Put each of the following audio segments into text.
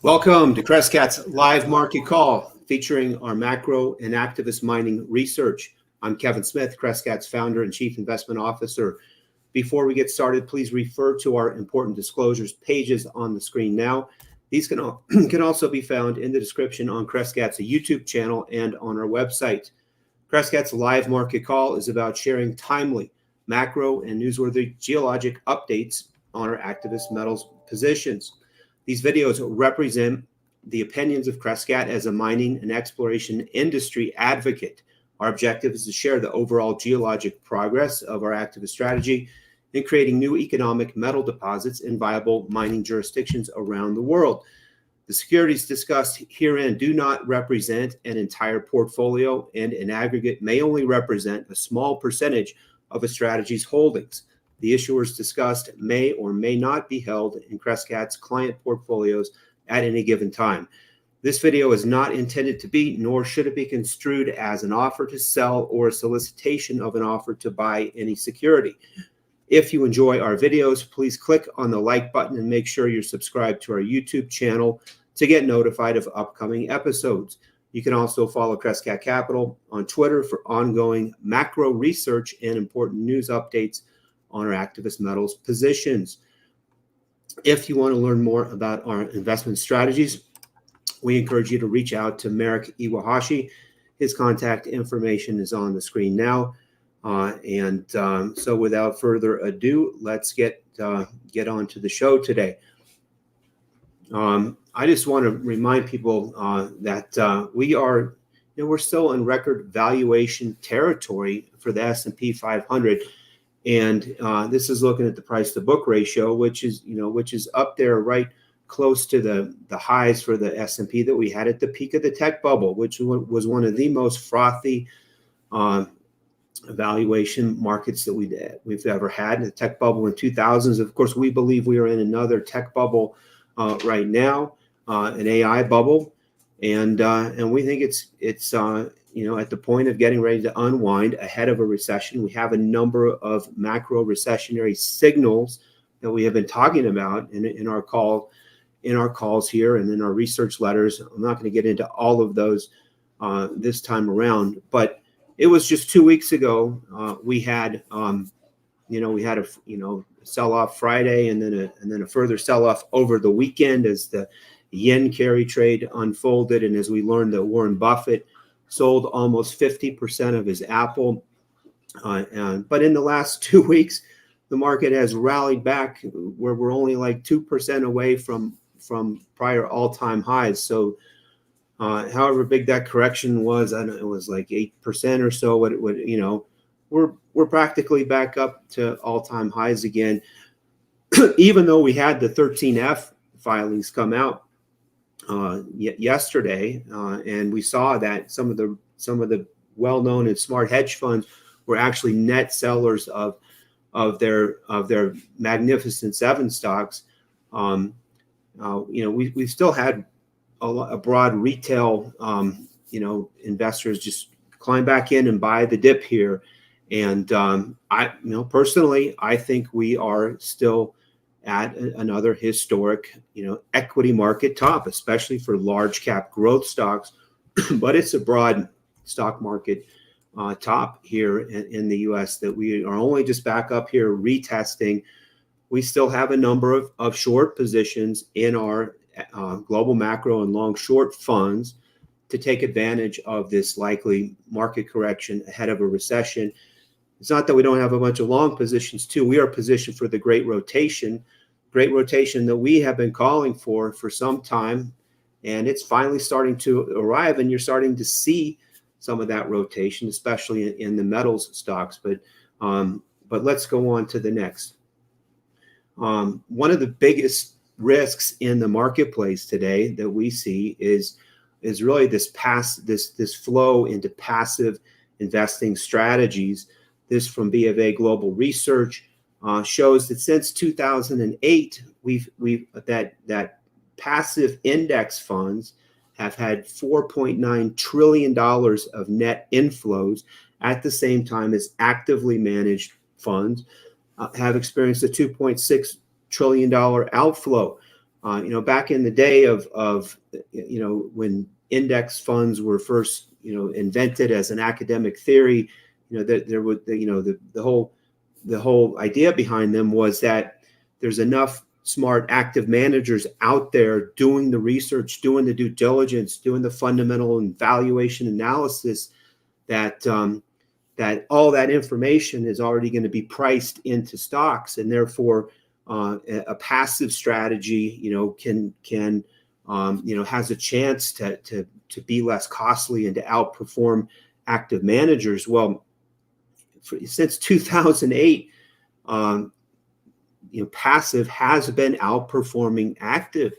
Welcome to Crescat's live market call featuring our macro and activist mining research. I'm Kevin Smith, Crescat's founder and chief investment officer. Before we get started, please refer to our important disclosures pages on the screen now. These can also be found in the description on Crescat's YouTube channel and on our website. Crescat's live market call is about sharing timely macro and newsworthy geologic updates on our activist metals positions. These videos represent the opinions of Crescat as a mining and exploration industry advocate. Our objective is to share the overall geologic progress of our activist strategy in creating new economic metal deposits in viable mining jurisdictions around the world. The securities discussed herein do not represent an entire portfolio and in aggregate may only represent a small percentage of a strategy's holdings. The issuers discussed may or may not be held in Crescat's client portfolios at any given time. This video is not intended to be, nor should it be construed as an offer to sell or a solicitation of an offer to buy any security. If you enjoy our videos, please click on the like button and make sure you're subscribed to our YouTube channel to get notified of upcoming episodes. You can also follow Crescat Capital on Twitter for ongoing macro research and important news updates on our activist metals positions. If you want to learn more about our investment strategies, we encourage you to reach out to Merrick Iwahashi. His contact information is on the screen now. So without further ado, let's get on to the show today. I just want to remind people that we're still in record valuation territory for the S&P 500. And this is looking at the price to book ratio, which is up there right close to the highs for the S&P that we had at the peak of the tech bubble, which was one of the most frothy valuation markets that we've ever had. The tech bubble in 2000s. Of course, we believe we are in another tech bubble right now, an AI bubble, and we think it's at the point of getting ready to unwind ahead of a recession. We have a number of macro recessionary signals that we have been talking about in our calls here and in our research letters. I'm not going to get into all of those this time around, but it was just 2 weeks ago we had a sell-off Friday and then a further sell-off over the weekend as the yen carry trade unfolded, and as we learned that Warren Buffett sold almost 50% of his Apple. But in the last 2 weeks, the market has rallied back where we're only like 2% away from prior all-time highs. So however big that correction was, I don't know, it was like 8% or so. We're practically back up to all-time highs again, even though we had the 13F filings come out yesterday, and we saw that some of the well-known and smart hedge funds were actually net sellers of their Magnificent Seven stocks. We still had a broad retail investors just climb back in and buy the dip here, and personally, I think we are still at another historic, equity market top, especially for large cap growth stocks. But it's a broad stock market top here in the U.S. that we are only just back up here retesting. We still have a number of short positions in our global macro and long short funds to take advantage of this likely market correction ahead of a recession. It's not that we don't have a bunch of long positions too. We are positioned for the great rotation that we have been calling for some time, and it's finally starting to arrive, and you're starting to see some of that rotation, especially in the metals stocks. But let's go on to the next. One of the biggest risks in the marketplace today that we see is really this flow into passive investing strategies. This from B of A Global Research shows that since 2008, that passive index funds have had $4.9 trillion of net inflows, at the same time as actively managed funds have experienced a $2.6 trillion outflow. Back in the day of when index funds were first invented as an academic theory, that there would the whole idea behind them was that there's enough smart active managers out there doing the research, doing the due diligence, doing the fundamental and valuation analysis that that all that information is already going to be priced into stocks, and therefore a passive strategy can has a chance to be less costly and to outperform active managers. Well, since 2008, passive has been outperforming active,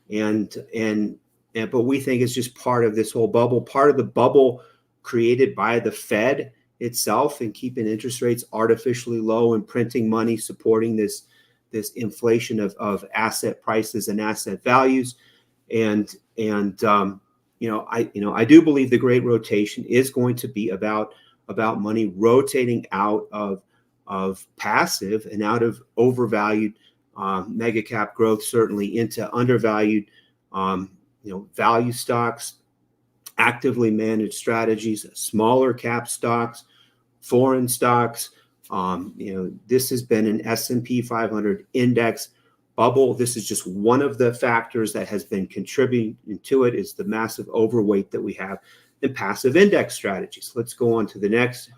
but we think it's just part of this whole bubble, part of the bubble created by the Fed itself and keeping interest rates artificially low and printing money, supporting this inflation of asset prices and asset values. I do believe the great rotation is going to be about money rotating out of passive and out of overvalued mega cap growth, certainly into undervalued value stocks, actively managed strategies, smaller cap stocks, foreign stocks. This has been an S&P 500 index bubble. This is just one of the factors that has been contributing to it, is the massive overweight that we have in passive index strategies. Let's go on to the next.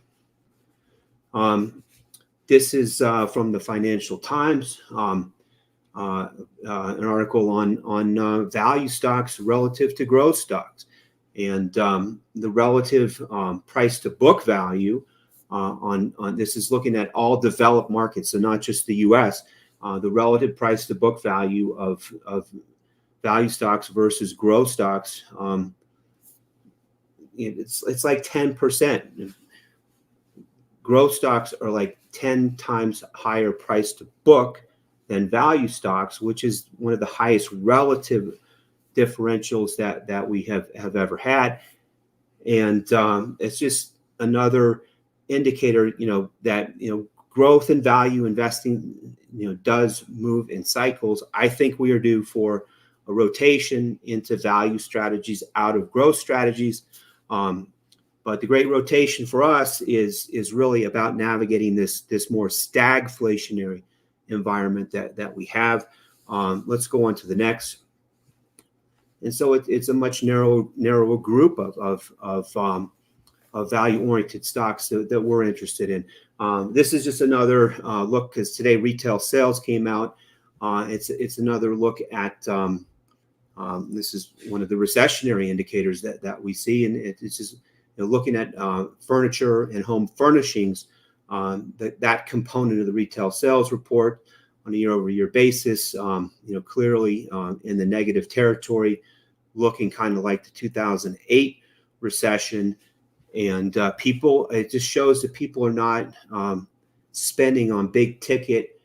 This is from the Financial Times, an article on value stocks relative to growth stocks, and the relative price to book value on this is looking at all developed markets, so not just the U.S. The relative price to book value of value stocks versus growth stocks. It's like 10%. Growth stocks are like 10 times higher price to book than value stocks, which is one of the highest relative differentials that we have ever had. And it's just another indicator, that growth and value investing, does move in cycles. I think we are due for a rotation into value strategies out of growth strategies. But the great rotation for us is really about navigating this more stagflationary environment that we have. Let's go on to the next. And so it's a much narrower group of value-oriented stocks that we're interested in. This is just another look, because today retail sales came out. It's another look at this is one of the recessionary indicators that we see, and it's just looking at furniture and home furnishings, that component of the retail sales report on a year-over-year basis, clearly in the negative territory, looking kind of like the 2008 recession. And it just shows that people are not spending on big ticket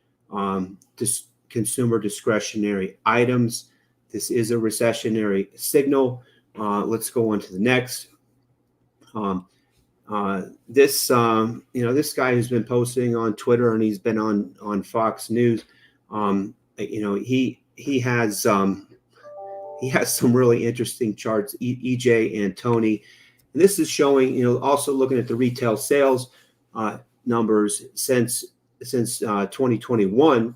consumer discretionary items. This is a recessionary signal. Let's go on to the next. This guy who's been posting on Twitter, and he's been on Fox News. He has some really interesting charts. EJ and Tony, and this is showing also looking at the retail sales numbers since 2021,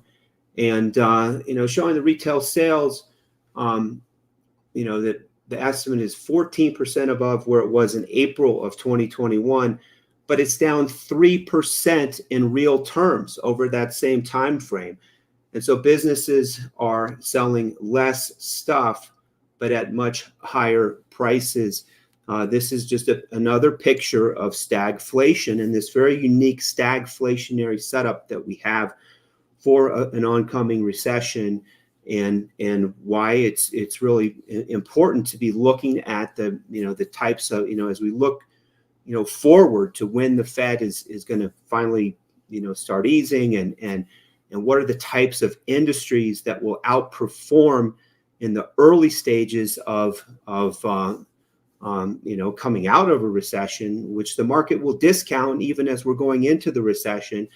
and showing the retail sales. That the estimate is 14% above where it was in April of 2021, but it's down 3% in real terms over that same time frame. And so businesses are selling less stuff, but at much higher prices. This is just another picture of stagflation and this very unique stagflationary setup that we have for an oncoming recession. And why it's really important to be looking at the types of, as we look, forward to when the Fed is going to finally, start easing, and what are the types of industries that will outperform in the early stages of coming out of a recession, which the market will discount even as we're going into the recession.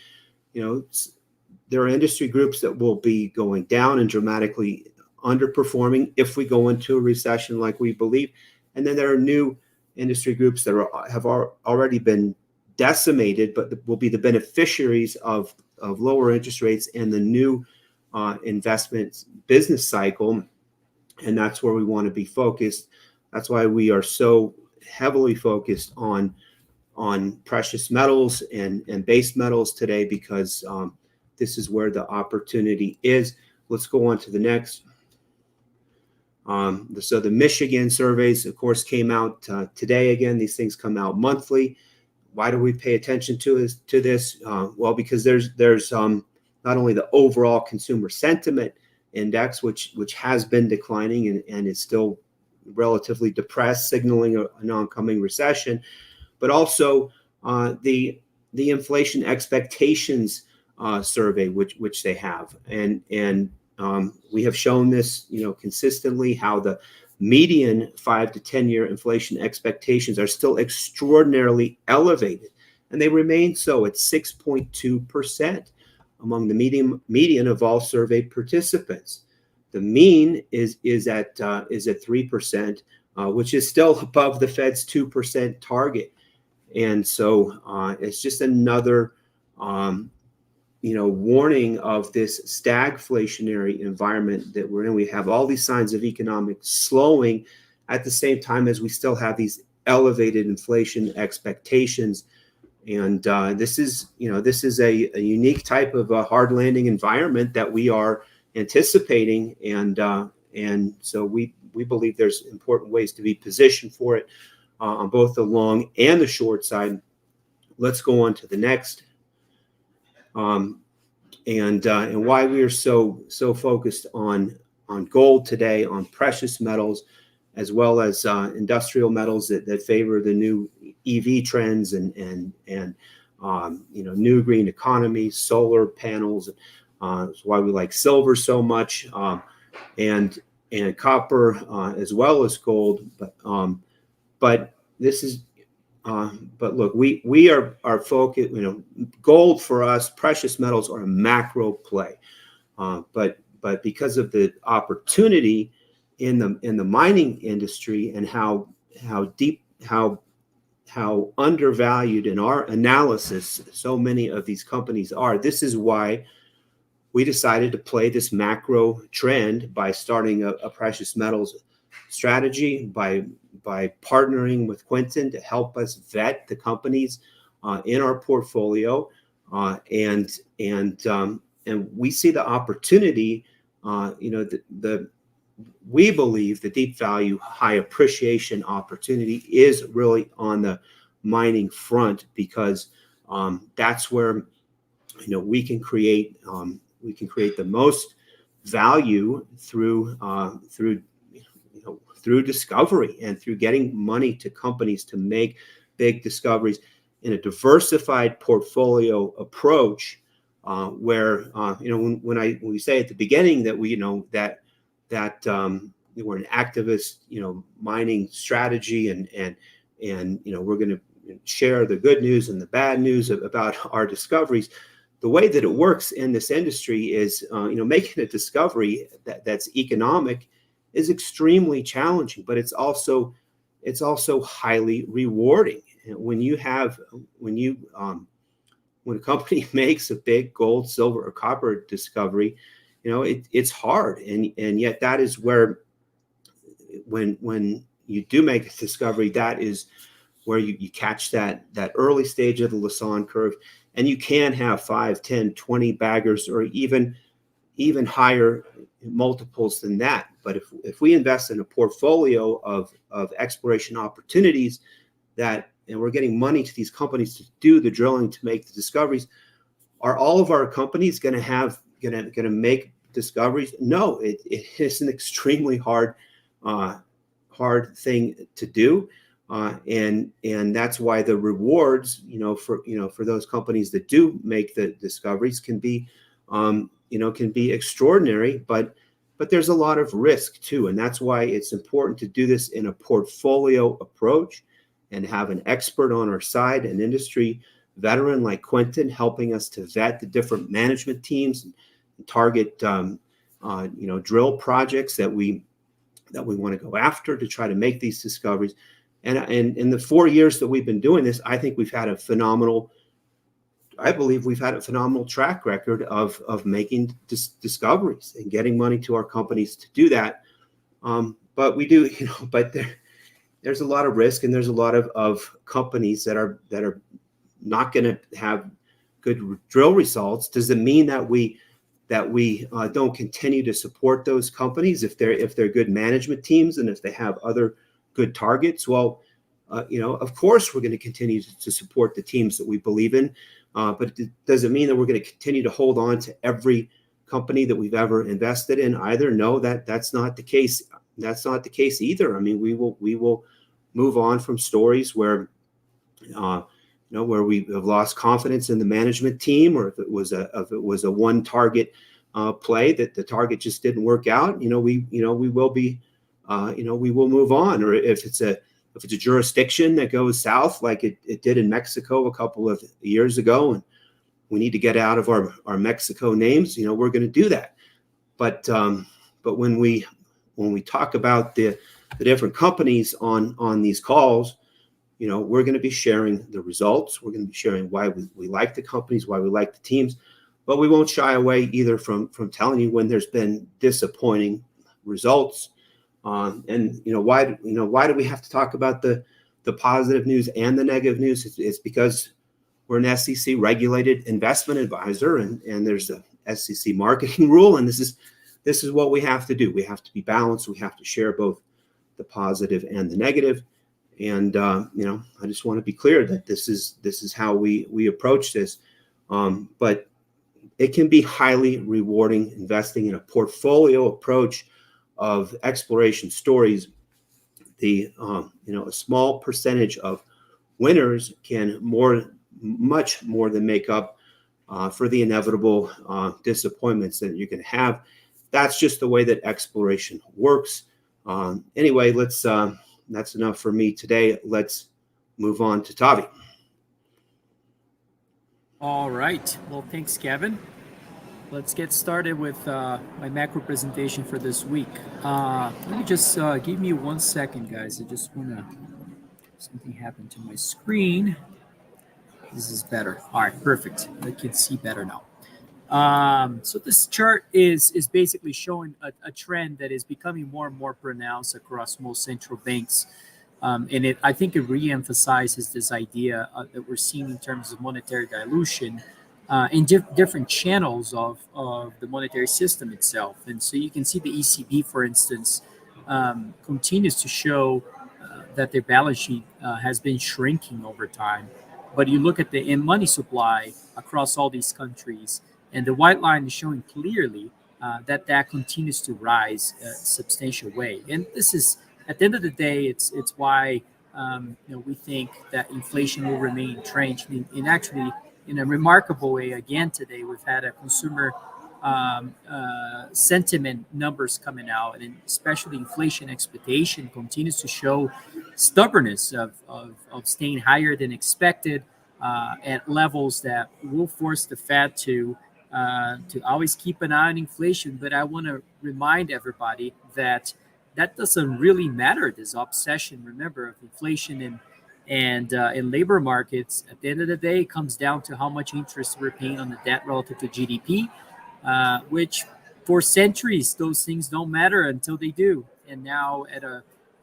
There are industry groups that will be going down and dramatically underperforming if we go into a recession like we believe. And then there are new industry groups that have already been decimated, but will be the beneficiaries of lower interest rates and the new investment business cycle. And that's where we want to be focused. That's why we are so heavily focused on precious metals and base metals today, because this is where the opportunity is. Let's go on to the next. So the Michigan surveys, of course, came out today. Again, these things come out monthly. Why do we pay attention to this? Well, because there's not only the overall consumer sentiment index, which has been declining and is still relatively depressed, signaling an oncoming recession, but also the inflation expectations survey, which they have, and we have shown this, consistently, how the median 5 to 10 year inflation expectations are still extraordinarily elevated, and they remain so at 6.2% among the median of all surveyed participants. The mean is at 3%, which is still above the Fed's 2% target. And so it's just another warning of this stagflationary environment that we're in. We have all these signs of economic slowing at the same time as we still have these elevated inflation expectations. And this is a unique type of a hard landing environment that we are anticipating. And so we believe there's important ways to be positioned for it on both the long and the short side. Let's go on to the next. And why we are so focused on gold today, on precious metals, as well as industrial metals that favor the new EV trends and new green economy, solar panels. That's why we like silver so much, and copper, as well as gold. But this is. But look, we are focused. Gold for us, precious metals are a macro play, but because of the opportunity in the mining industry and how undervalued in our analysis so many of these companies are, this is why we decided to play this macro trend by starting a precious metals strategy, by partnering with Quentin to help us vet the companies in our portfolio, and we see the opportunity. We believe the deep value, high appreciation opportunity is really on the mining front, because that's where we can create the most value through discovery and through getting money to companies to make big discoveries in a diversified portfolio approach, where when we say at the beginning that we're an activist mining strategy, and we're going to share the good news and the bad news about our discoveries. The way that it works in this industry is making a discovery that's economic is extremely challenging, but it's also highly rewarding. When a company makes a big gold, silver, or copper discovery, it's hard, and yet that is where when you do make a discovery, that is where you catch that early stage of the Lassonde curve, and you can have 5, 10, 20 baggers, or even higher multiples than that. But if we invest in a portfolio of exploration opportunities and we're getting money to these companies to do the drilling, to make the discoveries, are all of our companies going to make discoveries? No, it is an extremely hard thing to do, and that's why the rewards for those companies that do make the discoveries can be extraordinary. But but there's a lot of risk too. And that's why it's important to do this in a portfolio approach and have an expert on our side, an industry veteran like Quentin, helping us to vet the different management teams and target drill projects that we want to go after to try to make these discoveries. And in the 4 years that we've been doing this, I believe we've had a phenomenal track record of making discoveries and getting money to our companies to do that. But we do, but there's a lot of risk, and there's a lot of companies that are not going to have good drill results. Does it mean that we don't continue to support those companies if they're good management teams and if they have other good targets? Well, of course we're going to continue to support the teams that we believe in, but does it mean that we're going to continue to hold on to every company that we've ever invested in either? No, that's not the case. That's not the case either. I mean, we will move on from stories where where we have lost confidence in the management team, or if it was a one target play that the target just didn't work out. We will move on. Or if it's a jurisdiction that goes south like it did in Mexico a couple of years ago, and we need to get out of our Mexico names, we're going to do that. But when we talk about the different companies on these calls, we're going to be sharing the results. We're going to be sharing why we like the companies, why we like the teams, but we won't shy away either from telling you when there's been disappointing results. And why do we have to talk about the positive news and the negative news? It's because we're an SEC regulated investment advisor, and there's a SEC marketing rule, and this is what we have to do. We have to be balanced. We have to share both the positive and the negative. And I just want to be clear that this is how we approach this. But it can be highly rewarding investing in a portfolio approach of exploration stories. A small percentage of winners can much more than make up for the inevitable disappointments that you can have. That's just the way that exploration works. Anyway, that's enough for me today. Let's move on to Tavi. All right. Well, thanks, Kevin. Let's get started with my macro presentation for this week. Let me just give me 1 second, guys. I just want to, something happened to my screen. This is better. All right, perfect. I can see better now. So this chart is basically showing a trend that is becoming more and more pronounced across most central banks. And I think it reemphasizes this idea that we're seeing in terms of monetary dilution in different channels of the monetary system itself. And so you can see the ECB, for instance, continues to show that their balance sheet has been shrinking over time. But you look at the money supply across all these countries, and the white line is showing clearly that continues to rise a substantial way. And this is, at the end of the day, it's why we think that inflation will remain entrenched. In actually, in a remarkable way, again today, we've had a consumer sentiment numbers coming out, and especially inflation expectation continues to show stubbornness of staying higher than expected at levels that will force the Fed to always keep an eye on inflation. But I want to remind everybody that doesn't really matter. This obsession, remember, of inflation and in labor markets, at the end of the day, it comes down to how much interest we're paying on the debt relative to GDP, which for centuries those things don't matter until they do. And now at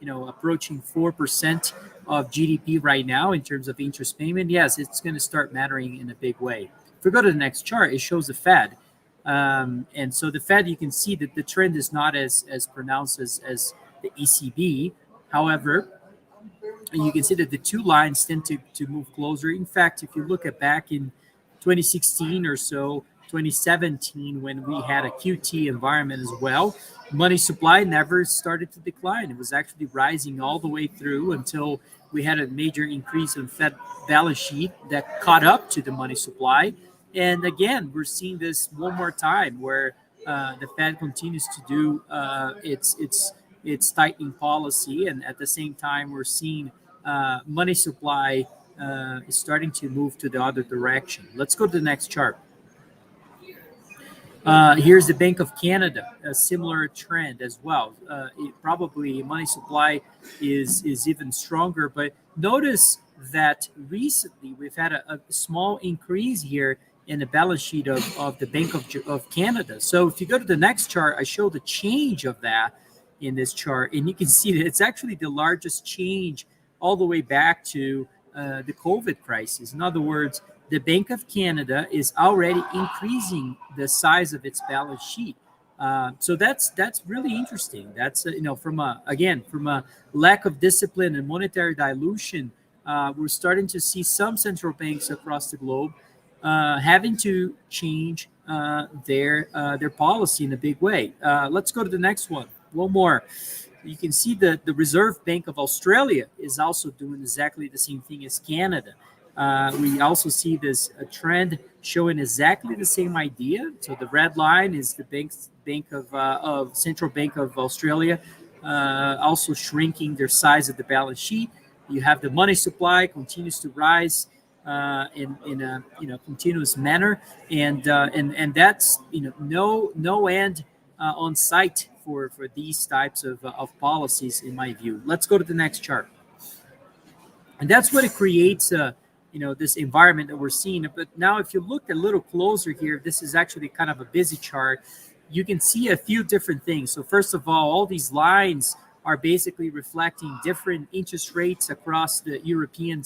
approaching 4% of GDP right now in terms of interest payment, yes, it's going to start mattering in a big way. If we go to the next chart, it shows the Fed. And so the Fed, you can see that the trend is not as pronounced as the ECB. However, you can see that the two lines tend to move closer. In fact, if you look at back in 2016 or so, 2017, when we had a QT environment as well, money supply never started to decline. It was actually rising all the way through until we had a major increase in Fed balance sheet that caught up to the money supply. And again, we're seeing this one more time where the Fed continues to do its tightening policy, and at the same time, we're seeing money supply is starting to move to the other direction. Let's go to the next chart. Here's the Bank of Canada, a similar trend as well. Probably money supply is even stronger, but notice that recently we've had a small increase here in the balance sheet of the Bank of Canada. So if you go to the next chart, I show the change of that in this chart, and you can see that it's actually the largest change all the way back to the COVID crisis. In other words, the Bank of Canada is already increasing the size of its balance sheet. So that's really interesting. That's from a lack of discipline and monetary dilution, we're starting to see some central banks across the globe having to change their policy in a big way. Let's go to the next one. One more. You can see that the Reserve Bank of Australia is also doing exactly the same thing as Canada. We also see this trend showing exactly the same idea. So the red line is the Central Bank of Australia, also shrinking their size of the balance sheet. You have the money supply continues to rise in a continuous manner, and that's no end on sight for these types of policies, in my view. Let's go to the next chart. And that's what it creates, this environment that we're seeing. But now, if you look a little closer here, this is actually kind of a busy chart. You can see a few different things. So first of all these lines are basically reflecting different interest rates across the European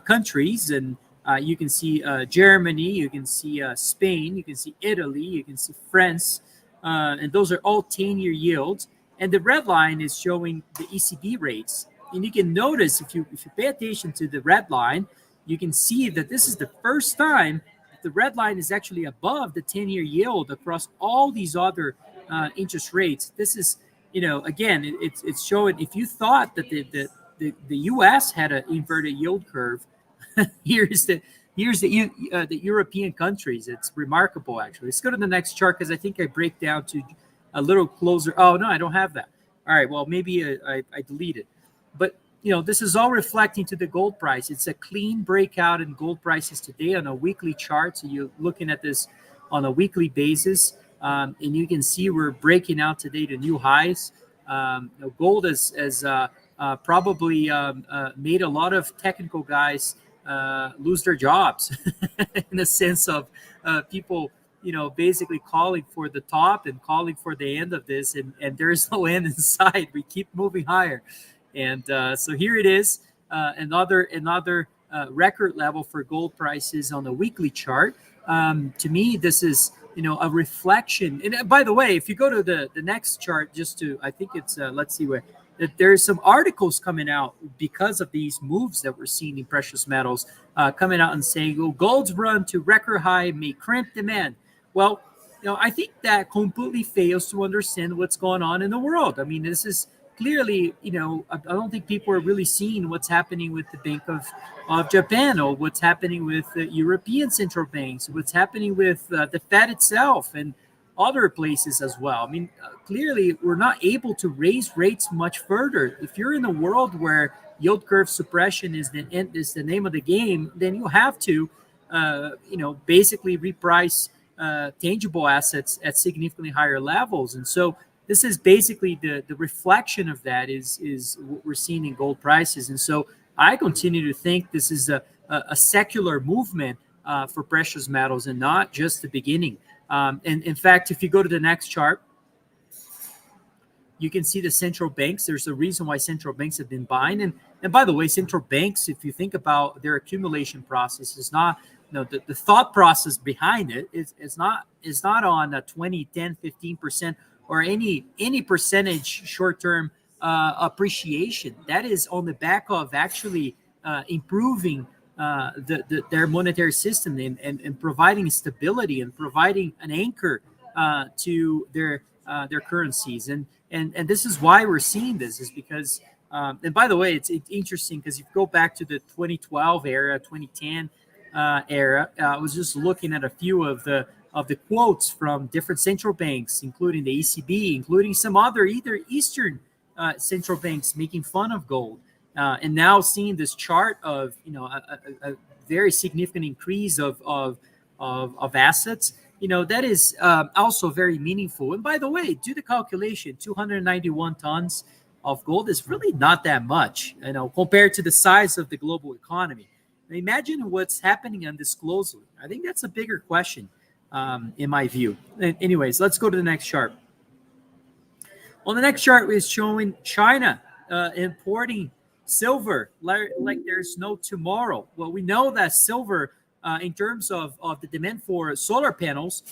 countries, and you can see Germany, you can see Spain, you can see Italy, you can see France, and those are all 10-year yields. And the red line is showing the ECB rates. And you can notice if you pay attention to the red line, you can see that this is the first time that the red line is actually above the 10-year yield across all these other interest rates. This is, again, it's showing if you thought that the U.S. had an inverted yield curve, here's the European countries. It's remarkable, actually. Let's go to the next chart because I think I break down to a little closer. Oh no, I don't have that. All right, well maybe I deleted. But this is all reflecting to the gold price. It's a clean breakout in gold prices today on a weekly chart. So you're looking at this on a weekly basis, and you can see we're breaking out today to new highs. Gold has probably made a lot of technical guys lose their jobs in the sense of people, basically calling for the top and calling for the end of this, and there is no end in sight. We keep moving higher. And so here it is, another record level for gold prices on the weekly chart. To me, this is a reflection. And by the way, if you go to the next chart, I think it's let's see where that there's some articles coming out because of these moves that we're seeing in precious metals, coming out and saying, "Oh, gold's run to record high may crimp demand." Well, I think that completely fails to understand what's going on in the world. I mean, this is clearly, I don't think people are really seeing what's happening with the Bank of Japan, or what's happening with the European central banks, what's happening with the Fed itself and other places as well. I mean, clearly we're not able to raise rates much further. If you're in a world where yield curve suppression is the name of the game, then you have to, basically reprice tangible assets at significantly higher levels. And so this is basically the reflection of that is what we're seeing in gold prices. And so I continue to think this is a secular movement for precious metals and not just the beginning. And in fact, if you go to the next chart, you can see the central banks. There's a reason why central banks have been buying. And by the way, central banks, if you think about their accumulation process, is not, the thought process behind it is not on a 20, 10, 15% or any percentage short-term appreciation. That is on the back of actually improving their monetary system and providing stability and providing an anchor to their currencies. And this is why we're seeing this, is because and by the way, it's interesting because if you go back to the 2012 era, 2010 era, I was just looking at a few of the the quotes from different central banks, including the ECB, including some other either Eastern central banks making fun of gold, and now seeing this chart of a very significant increase of assets. That is also very meaningful. And by the way, do the calculation: 291 tons of gold is really not that much, compared to the size of the global economy. Imagine what's happening on this globally. I think that's a bigger question, in my view. Anyways, let's go to the next chart. On the next chart is showing China importing silver like there's no tomorrow. Well, we know that silver, in terms of the demand for solar panels,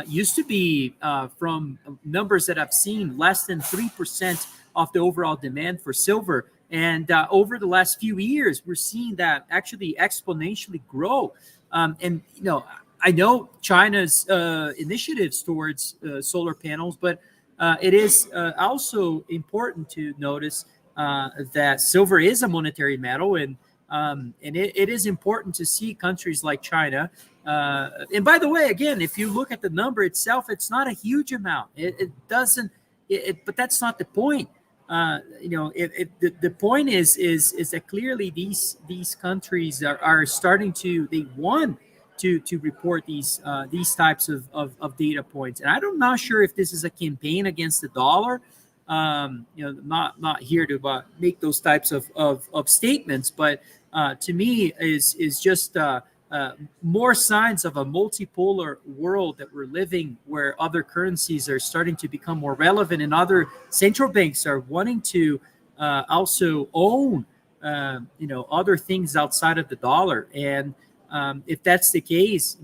used to be, from numbers that I've seen, less than 3% of the overall demand for silver. And over the last few years, we're seeing that actually exponentially grow. And I know China's initiatives towards solar panels, but it is also important to notice that silver is a monetary metal, and it is important to see countries like China. And by the way, again, if you look at the number itself, it's not a huge amount. It doesn't. But that's not the point. The point is that clearly these countries are starting to, they want to report these types of data points. And I'm not sure if this is a campaign against the dollar. Not here to make those types of statements, but to me is just more signs of a multipolar world that we're living, where other currencies are starting to become more relevant, and other central banks are wanting to also own other things outside of the dollar. And if that's the case,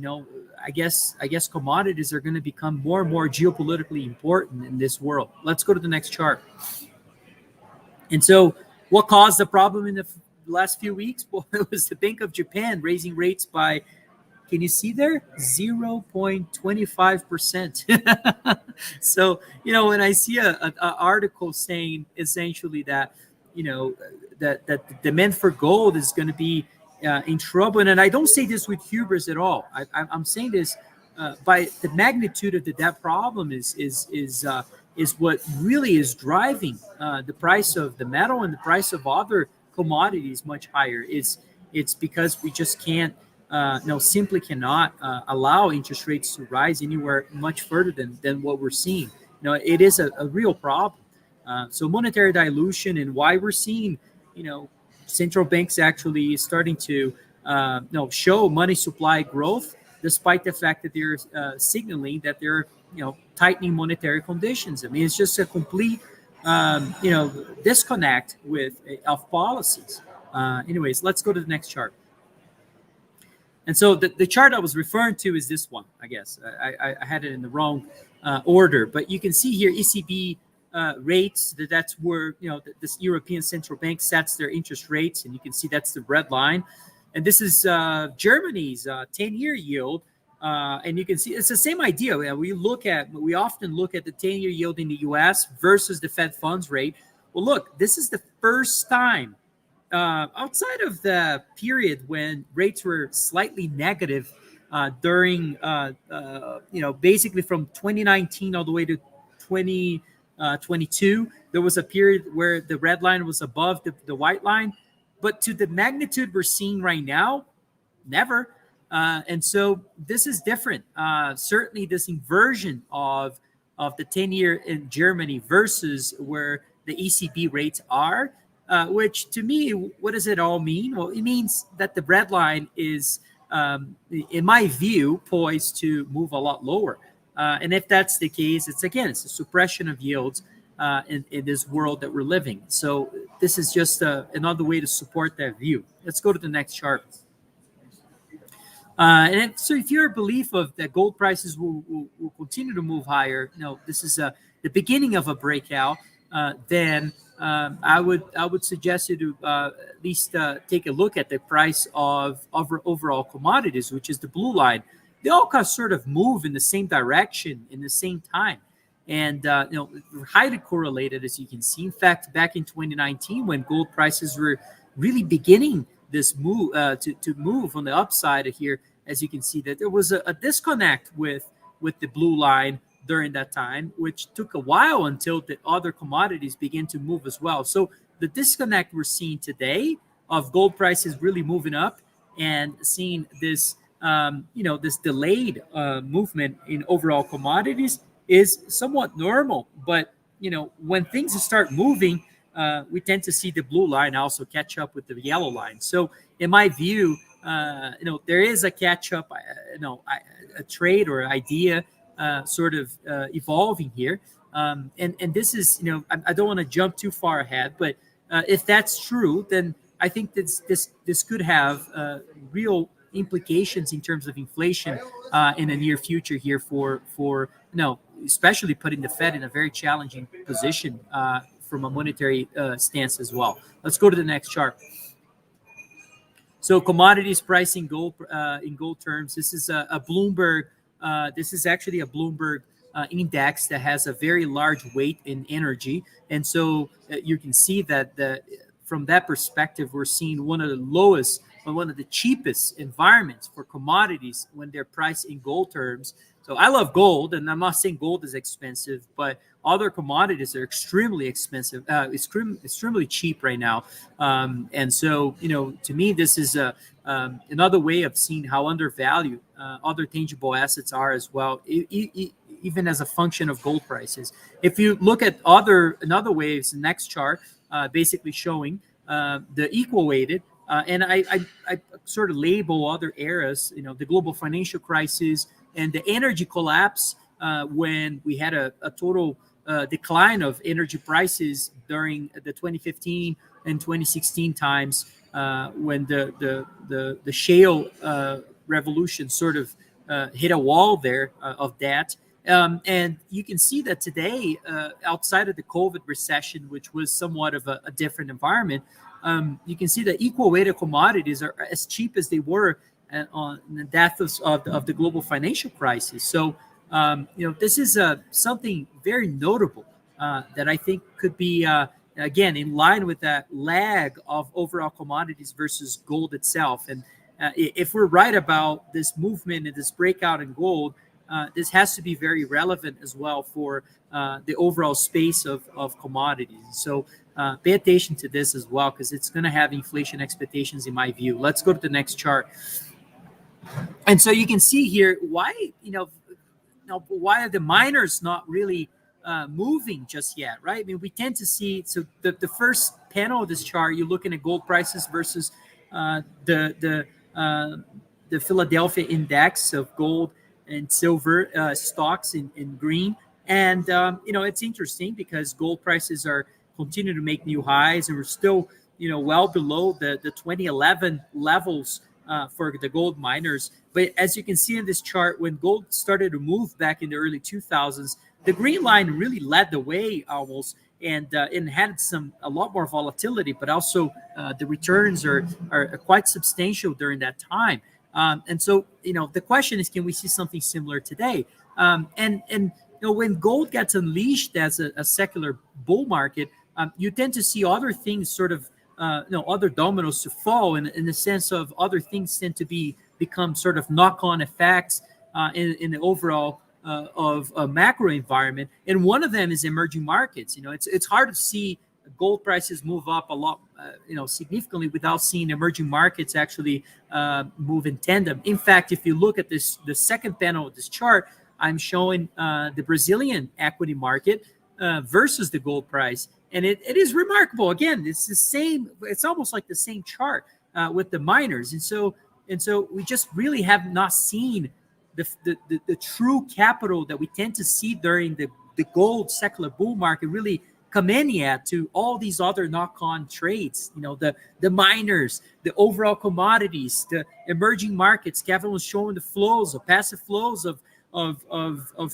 I guess commodities are going to become more and more geopolitically important in this world. Let's go to the next chart. And so, what caused the problem in the last few weeks? Well, it was the Bank of Japan raising rates by, can you see there, 0.25%. So when I see an article saying essentially that that the demand for gold is going to be in trouble, and I don't say this with hubris at all. I'm saying this by the magnitude of the debt problem is what really is driving the price of the metal and the price of other commodities much higher. It's because we just can't, simply cannot allow interest rates to rise anywhere much further than what we're seeing. It is a real problem. So monetary dilution, and why we're seeing, central banks actually starting to show money supply growth, despite the fact that they're signaling that they're tightening monetary conditions. I mean, it's just a complete disconnect of policies. Anyways, let's go to the next chart. And so the chart I was referring to is this one. I guess I had it in the wrong order, but you can see here ECB rates. That's where this European Central Bank sets their interest rates, and you can see that's the red line. And this is Germany's 10-year yield. And you can see it's the same idea. We often look at the 10-year yield in the U.S. versus the Fed funds rate. Well, look, this is the first time outside of the period when rates were slightly negative during, basically from 2019 all the way to 2022. There was a period where the red line was above the white line. But to the magnitude we're seeing right now, never. And so this is different. Certainly this inversion of the 10-year in Germany versus where the ECB rates are, which to me, what does it all mean? Well, it means that the red line is, in my view, poised to move a lot lower. And if that's the case, it's a suppression of yields in this world that we're living. So this is just another way to support that view. Let's go to the next chart. So if your belief of that gold prices will continue to move higher, this is the beginning of a breakout, then I would suggest you to at least take a look at the price of overall commodities, which is the blue line. They all kind of sort of move in the same direction in the same time. And highly correlated, as you can see. In fact, back in 2019, when gold prices were really beginning this move to move on the upside here, as you can see, that there was a disconnect with with the blue line during that time, which took a while until the other commodities began to move as well. So the disconnect we're seeing today of gold prices really moving up and seeing this, this delayed movement in overall commodities is somewhat normal. But when things start moving, we tend to see the blue line also catch up with the yellow line. So in my view, there is a catch up, a trade or idea sort of evolving here. And this is, I don't want to jump too far ahead, but if that's true, then I think this could have real implications in terms of inflation in the near future here for especially putting the Fed in a very challenging position from a monetary stance as well. Let's go to the next chart. So commodities pricing gold in gold terms. This is a Bloomberg. This is actually a Bloomberg index that has a very large weight in energy, and so you can see that from that perspective, we're seeing one of the lowest, but one of the cheapest environments for commodities when they're priced in gold terms. So I love gold, and I'm not saying gold is expensive, but other commodities are extremely expensive, extremely cheap right now. And so, to me, this is another way of seeing how undervalued other tangible assets are as well, even as a function of gold prices. If you look at another way, is the next chart, basically showing the equal weighted. And I sort of label other eras, the global financial crisis and the energy collapse when we had a total decline of energy prices during the 2015 and 2016 times when the shale revolution sort of hit a wall there of that. And you can see that today, outside of the COVID recession, which was somewhat of a different environment, you can see that equal weighted commodities are as cheap as they were on the death of the global financial crisis. So, this is something very notable that I think could be, again, in line with that lag of overall commodities versus gold itself. And if we're right about this movement and this breakout in gold, this has to be very relevant as well for the overall space of commodities. So pay attention to this as well, because it's going to have inflation expectations in my view. Let's go to the next chart. And so you can see here why are the miners not really moving just yet, right? I mean, we tend to see, so the first panel of this chart, you're looking at gold prices versus the Philadelphia index of gold and silver stocks in green. And, it's interesting because gold prices are continuing to make new highs, and we're still, well below the 2011 levels for the gold miners. But as you can see in this chart, when gold started to move back in the early 2000s, the green line really led the way almost, and had a lot more volatility, but also the returns are quite substantial during that time. And so, the question is, can we see something similar today? When gold gets unleashed as a secular bull market, you tend to see other things sort of, other dominoes to fall in the sense of other things tend to become sort of knock-on effects in the overall of a macro environment. And one of them is emerging markets. It's hard to see gold prices move up a lot, significantly without seeing emerging markets actually move in tandem. In fact, if you look at the second panel of this chart, I'm showing the Brazilian equity market versus the gold price. And it is remarkable. Again, it's the same. It's almost like the same chart with the miners. And so we just really have not seen the true capital that we tend to see during the gold secular bull market really come in yet to all these other knock-on trades. The miners, the overall commodities, the emerging markets. Kevin was showing the flows, the passive flows of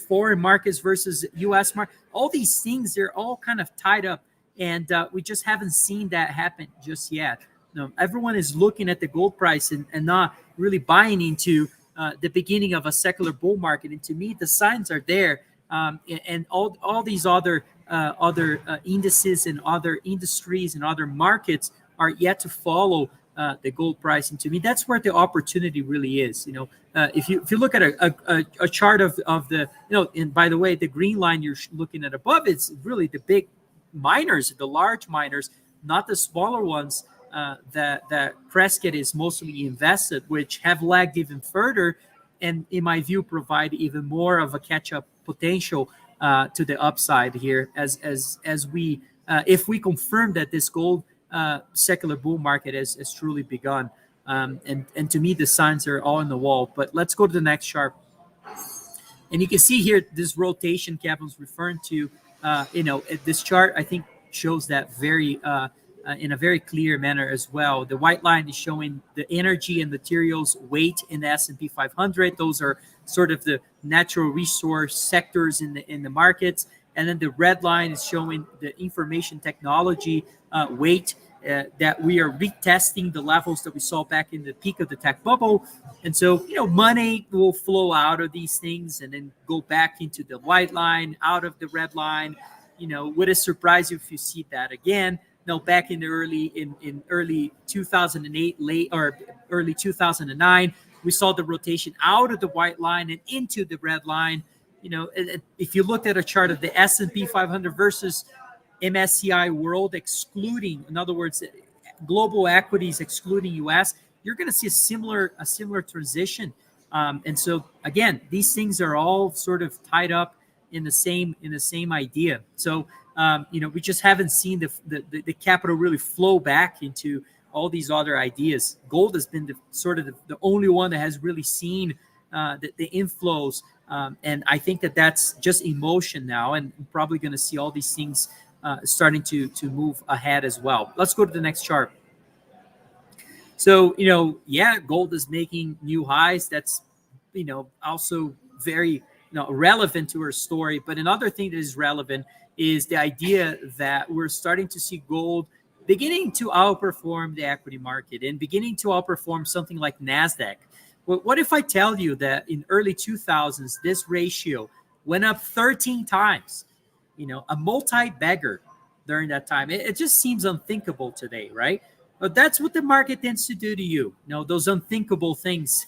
foreign markets versus U.S. market. All these things, they're all kind of tied up, and we just haven't seen that happen just yet. Everyone is looking at the gold price and not really buying into the beginning of a secular bull market. And to me, the signs are there, and all these other indices and other industries and other markets are yet to follow the gold price. And to me, that's where the opportunity really is. If you look at a chart of the, and by the way, the green line you're looking at above, it's really the big miners, the large miners, not the smaller ones that Crescat is mostly invested, which have lagged even further, and in my view, provide even more of a catch-up potential to the upside here, as we if we confirm that this gold secular bull market has truly begun. And to me, the signs are all on the wall. But let's go to the next chart. And you can see here this rotation Kevin's referring to. This chart, I think, shows that in a very clear manner as well. The white line is showing the energy and materials weight in the S&P 500. Those are sort of the natural resource sectors in the markets. And then the red line is showing the information technology weight, that we are retesting the levels that we saw back in the peak of the tech bubble. And so, money will flow out of these things and then go back into the white line, out of the red line. Would it surprise you if you see that again? No, back in the early 2008, late or early 2009, we saw the rotation out of the white line and into the red line. If you looked at a chart of the S&P 500 versus MSCI World, excluding, in other words, global equities excluding US, you're going to see a similar transition. And so again, these things are all sort of tied up in the same idea. So we just haven't seen the capital really flow back into all these other ideas. Gold has been the only one that has really seen the inflows, and I think that's just emotion now, and we're probably going to see all these things starting to move ahead as well. Let's go to the next chart. So gold is making new highs. That's also very relevant to our story. But another thing that is relevant is the idea that we're starting to see gold beginning to outperform the equity market and beginning to outperform something like NASDAQ. What if I tell you that in early 2000s, this ratio went up 13 times, a multi-bagger during that time? It just seems unthinkable today, right? But that's what the market tends to do to you. Those unthinkable things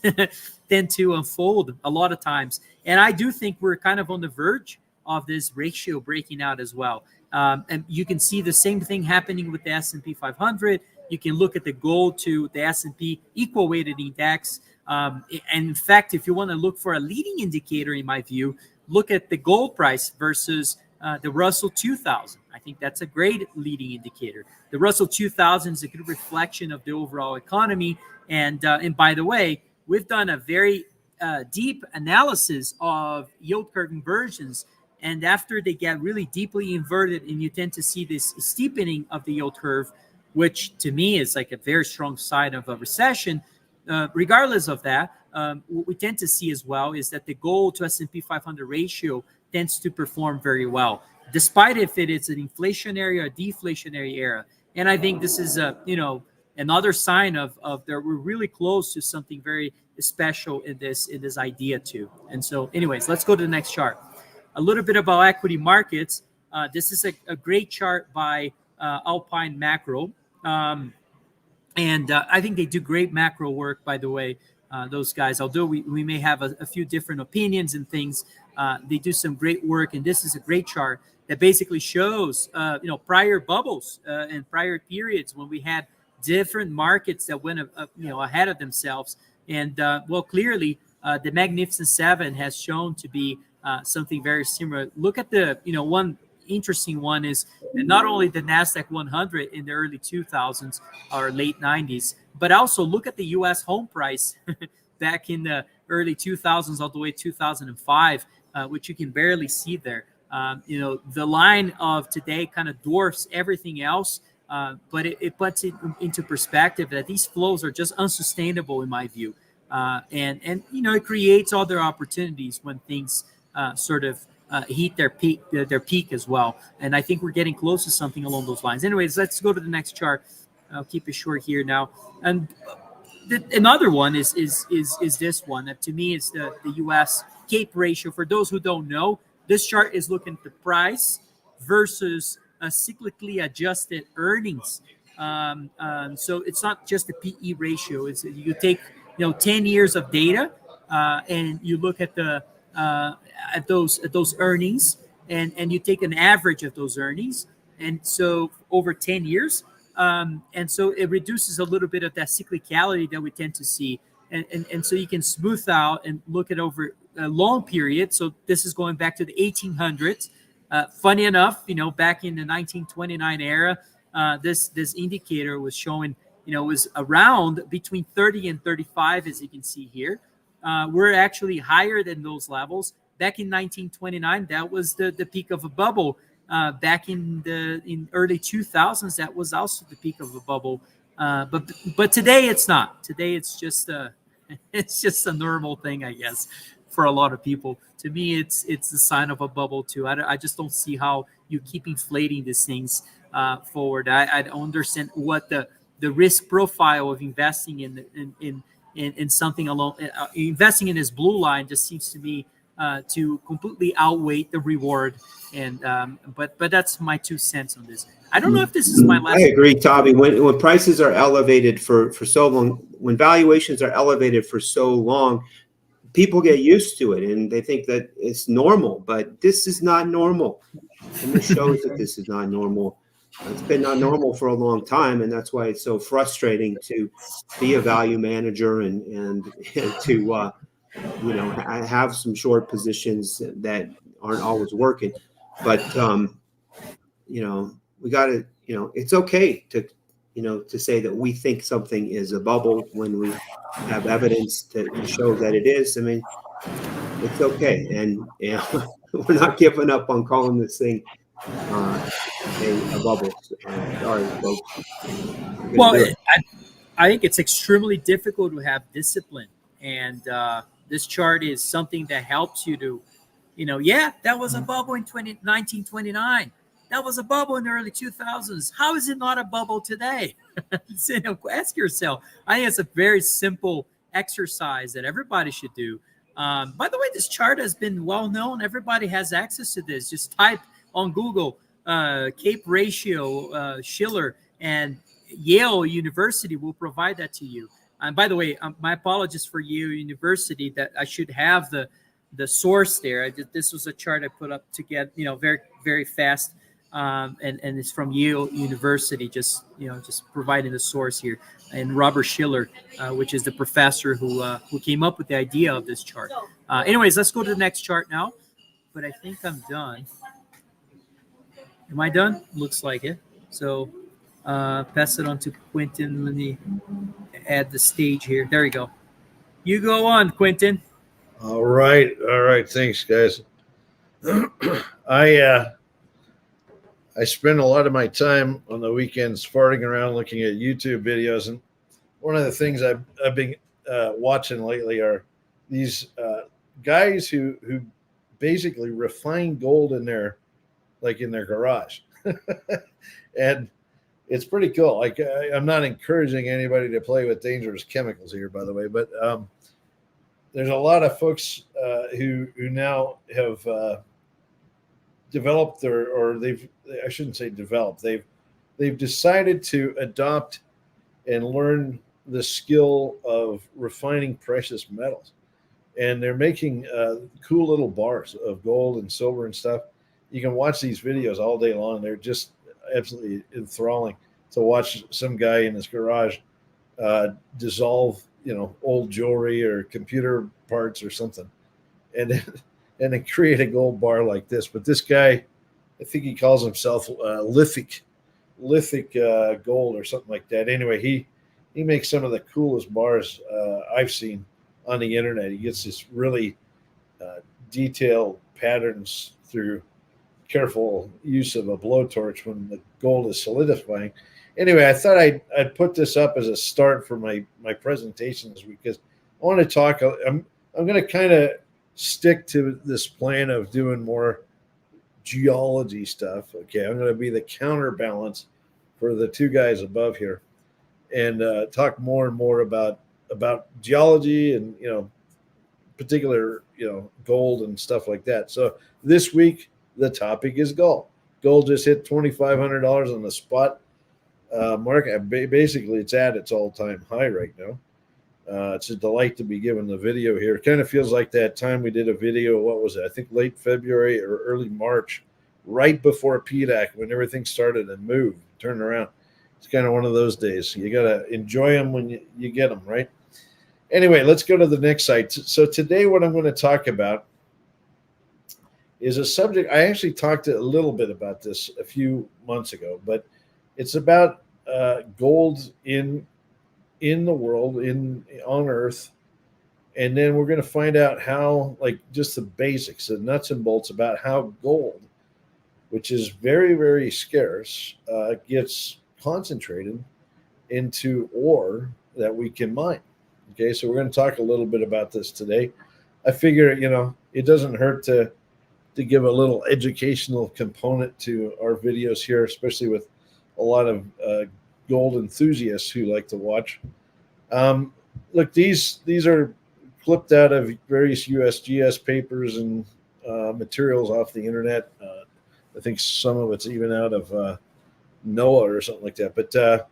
tend to unfold a lot of times. And I do think we're kind of on the verge of this ratio breaking out as well. And you can see the same thing happening with the S&P 500. You can look at the gold to the S&P equal weighted index. And in fact, if you want to look for a leading indicator, in my view, look at the gold price versus the Russell 2000. I think that's a great leading indicator. The Russell 2000 is a good reflection of the overall economy. And by the way, we've done a very deep analysis of yield curve inversions. And after they get really deeply inverted, and you tend to see this steepening of the yield curve, which to me is like a very strong sign of a recession. Regardless of that, what we tend to see as well is that the gold to S&P 500 ratio tends to perform very well, despite if it is an inflationary or deflationary era. And I think this is another sign of that we're really close to something very special in this idea too. And so, anyways, let's go to the next chart. A little bit about equity markets. This is a great chart by Alpine Macro. And I think they do great macro work, by the way, those guys. Although we may have a few different opinions and things, they do some great work. And this is a great chart that basically shows, prior bubbles and prior periods when we had different markets that went, ahead of themselves. And clearly, the Magnificent Seven has shown to be something very similar. Look at the, one interesting one is not only the NASDAQ 100 in the early 2000s or late 90s, but also look at the U.S. home price back in the early 2000s all the way 2005, which you can barely see there. The line of today kind of dwarfs everything else, but it puts it into perspective that these flows are just unsustainable in my view. And it creates other opportunities when things sort of heat their peak as well. And I think we're getting close to something along those lines. Anyways, let's go to the next chart. I'll keep it short here now. And another one is this one. That to me is the U.S. CAPE ratio. For those who don't know, this chart is looking at the price versus a cyclically adjusted earnings So it's not just the PE ratio. It's you take 10 years of data, and you look at the at those earnings, and you take an average of those earnings, and so over 10 years, and so it reduces a little bit of that cyclicality that we tend to see, and so you can smooth out and look at over a long period. So this is going back to the 1800s. Funny enough, back in the 1929 era, this indicator was showing, was around between 30 and 35, as you can see here. We're actually higher than those levels. Back in 1929, that was the peak of a bubble. Back in early 2000s, that was also the peak of a bubble. But today it's not. Today it's just it's just a normal thing, I guess, for a lot of people. To me, it's a sign of a bubble too. I just don't see how you keep inflating these things forward. I don't understand what the risk profile of investing in something along investing in this blue line just seems to me to completely outweigh the reward. And but that's my 2 cents on this. I don't know if this is my last. I agree, Tavi. When prices are elevated for so long, when valuations are elevated for so long, people get used to it and they think that it's normal, but this is not normal. And this shows that this is not normal. It's been not normal for a long time, and that's why it's so frustrating to be a value manager and to have some short positions that aren't always working. But we got to, it's okay to to say that we think something is a bubble when we have evidence to show that it is. I mean, it's okay, and we're not giving up on calling this thing a bubble. Sorry, folks. Well, I think it's extremely difficult to have discipline, and this chart is something that helps you to, yeah, that was a bubble in 1929. That was a bubble in the early 2000s. How is it not a bubble today? So, ask yourself. I think it's a very simple exercise that everybody should do. By the way, this chart has been well known. Everybody has access to this. Just type on Google Cape ratio Schiller, and Yale University will provide that to you. And by the way, my apologies for Yale University that I should have the source there. This was a chart I put up to get very very fast. And it's from Yale University, just providing the source here, and Robert Schiller, which is the professor who came up with the idea of this chart. Anyways, let's go to the next chart now. But I think I'm done. Am I done? Looks like it. So pass it on to Quentin. Let me add the stage here. There you go. You go on, Quentin. All right. Thanks, guys. I spend a lot of my time on the weekends farting around looking at YouTube videos, and one of the things I've been watching lately are these guys who basically refine gold in their garage, and it's pretty cool. Like I'm not encouraging anybody to play with dangerous chemicals here, by the way, but there's a lot of folks who now have developed I shouldn't say developed. They've decided to adopt and learn the skill of refining precious metals, and they're making cool little bars of gold and silver and stuff. You can watch these videos all day long. They're just absolutely enthralling to watch some guy in his garage dissolve, old jewelry or computer parts or something, and then create a gold bar like this. But this guy, I think he calls himself lithic gold or something like that. Anyway, he makes some of the coolest bars I've seen on the internet. He gets this really detailed patterns through careful use of a blowtorch when the gold is solidifying. Anyway, I thought I'd put this up as a start for my presentation this week, because I want to talk. I'm going to kind of stick to this plan of doing more geology stuff. Okay, I'm going to be the counterbalance for the two guys above here, and talk more and more about geology and particular gold and stuff like that. So this week the topic is gold. Gold just hit $2,500 on the spot market. Basically, it's at its all-time high right now. It's a delight to be given the video here. It kind of feels like that time we did a video. What was it? I think late February or early March, right before PDAC, when everything started to move, turn around. It's kind of one of those days. You got to enjoy them when you get them, right? Anyway, let's go to the next site. So today what I'm going to talk about is a subject. I actually talked a little bit about this a few months ago, but it's about gold in the world, on Earth. And then we're going to find out how, like, just the basics, the nuts and bolts about how gold, which is very, very scarce, gets concentrated into ore that we can mine. Okay, so we're going to talk a little bit about this today. I figure, it doesn't hurt to give a little educational component to our videos here, especially with a lot of gold enthusiasts who like to watch. Look, these are clipped out of various USGS papers and materials off the internet. I think some of it's even out of NOAA or something like that. But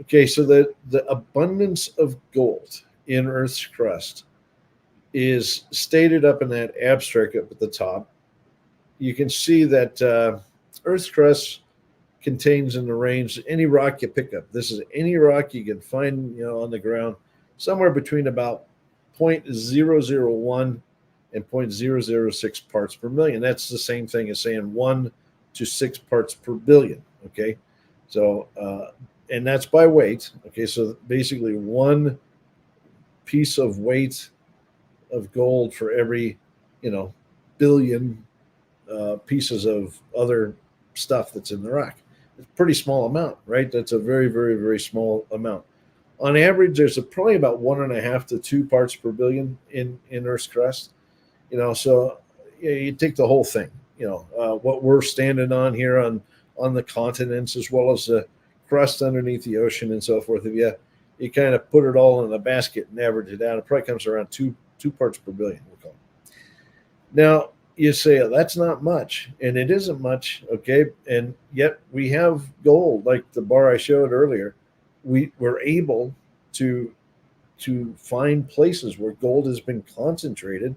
okay, so the abundance of gold in Earth's crust is stated up in that abstract up at the top. You can see that Earth's crust contains in the range any rock you pick up. This is any rock you can find, on the ground, somewhere between about 0.001 and 0.006 parts per million. That's the same thing as saying 1 to 6 parts per billion. Okay, so and that's by weight. Okay, so basically one piece of weight of gold for every billion pieces of other stuff that's in the rock. It's a pretty small amount, right? That's a very, very, very small amount. On average, there's probably about 1.5 to 2 parts per billion in Earth's crust. So you take the whole thing. What we're standing on here on the continents, as well as the crust underneath the ocean and so forth. If you kind of put it all in a basket and average it out, it probably comes around two parts per billion. We'll call it. Now, you say, oh, that's not much, and it isn't much, okay? And yet we have gold, like the bar I showed earlier. We're able to find places where gold has been concentrated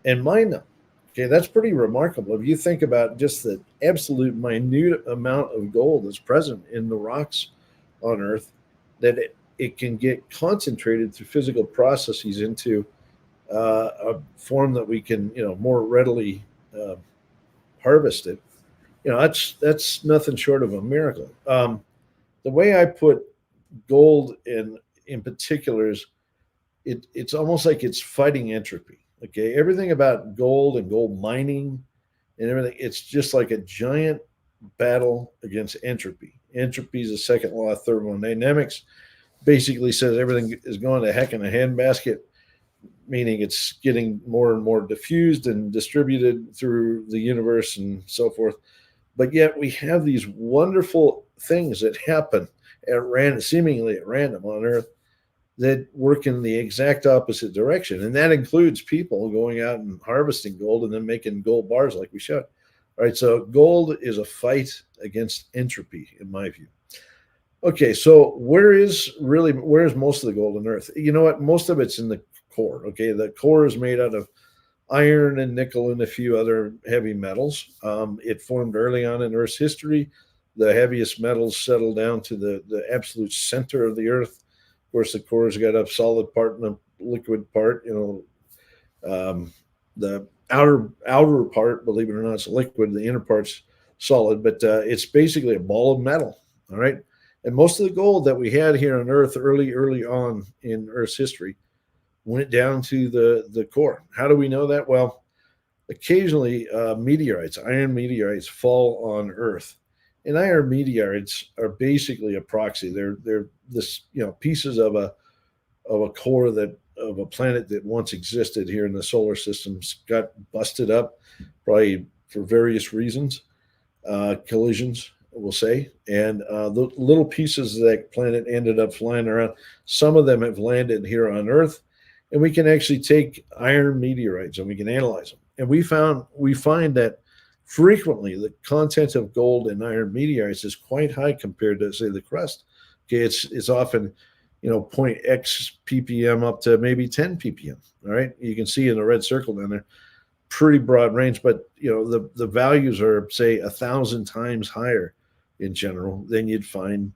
and mine them. Okay, that's pretty remarkable. If you think about just the absolute minute amount of gold that's present in the rocks on Earth, that it can get concentrated through physical processes into a form that we can, more readily harvest it. That's nothing short of a miracle. The way I put gold in particular is it's almost like it's fighting entropy. Okay, everything about gold and gold mining and everything, it's just like a giant battle against entropy. Entropy is the second law of thermodynamics. Basically says everything is going to heck in a handbasket, meaning it's getting more and more diffused and distributed through the universe and so forth. But yet we have these wonderful things that happen seemingly at random on Earth, that work in the exact opposite direction. And that includes people going out and harvesting gold and then making gold bars like we showed. All right, so gold is a fight against entropy, in my view. Okay, so where's most of the gold on Earth? You know what? Most of it's in the core. Okay, the core is made out of iron and nickel and a few other heavy metals. It formed early on in Earth's history. The heaviest metals settled down to the absolute center of the Earth. Of course, the core's got a solid part and a liquid part. The outer part, believe it or not, is liquid. The inner part's solid, but it's basically a ball of metal. All right, and most of the gold that we had here on Earth early on in Earth's history went down to the core. How do we know that? Well, occasionally meteorites, iron meteorites, fall on Earth. And iron meteorites are basically a proxy. They're this, pieces of a core of a planet that once existed here in the solar system, got busted up, probably for various reasons, collisions, we'll say. And the little pieces of that planet ended up flying around. Some of them have landed here on Earth, and we can actually take iron meteorites and we can analyze them. And we find that frequently the content of gold in iron meteorites is quite high compared to, say, the crust. Okay, it's often, you know, 0.x ppm up to maybe 10 ppm. All right, you can see in the red circle down there, pretty broad range, but you know the values are, say, 1,000 times higher in general than you'd find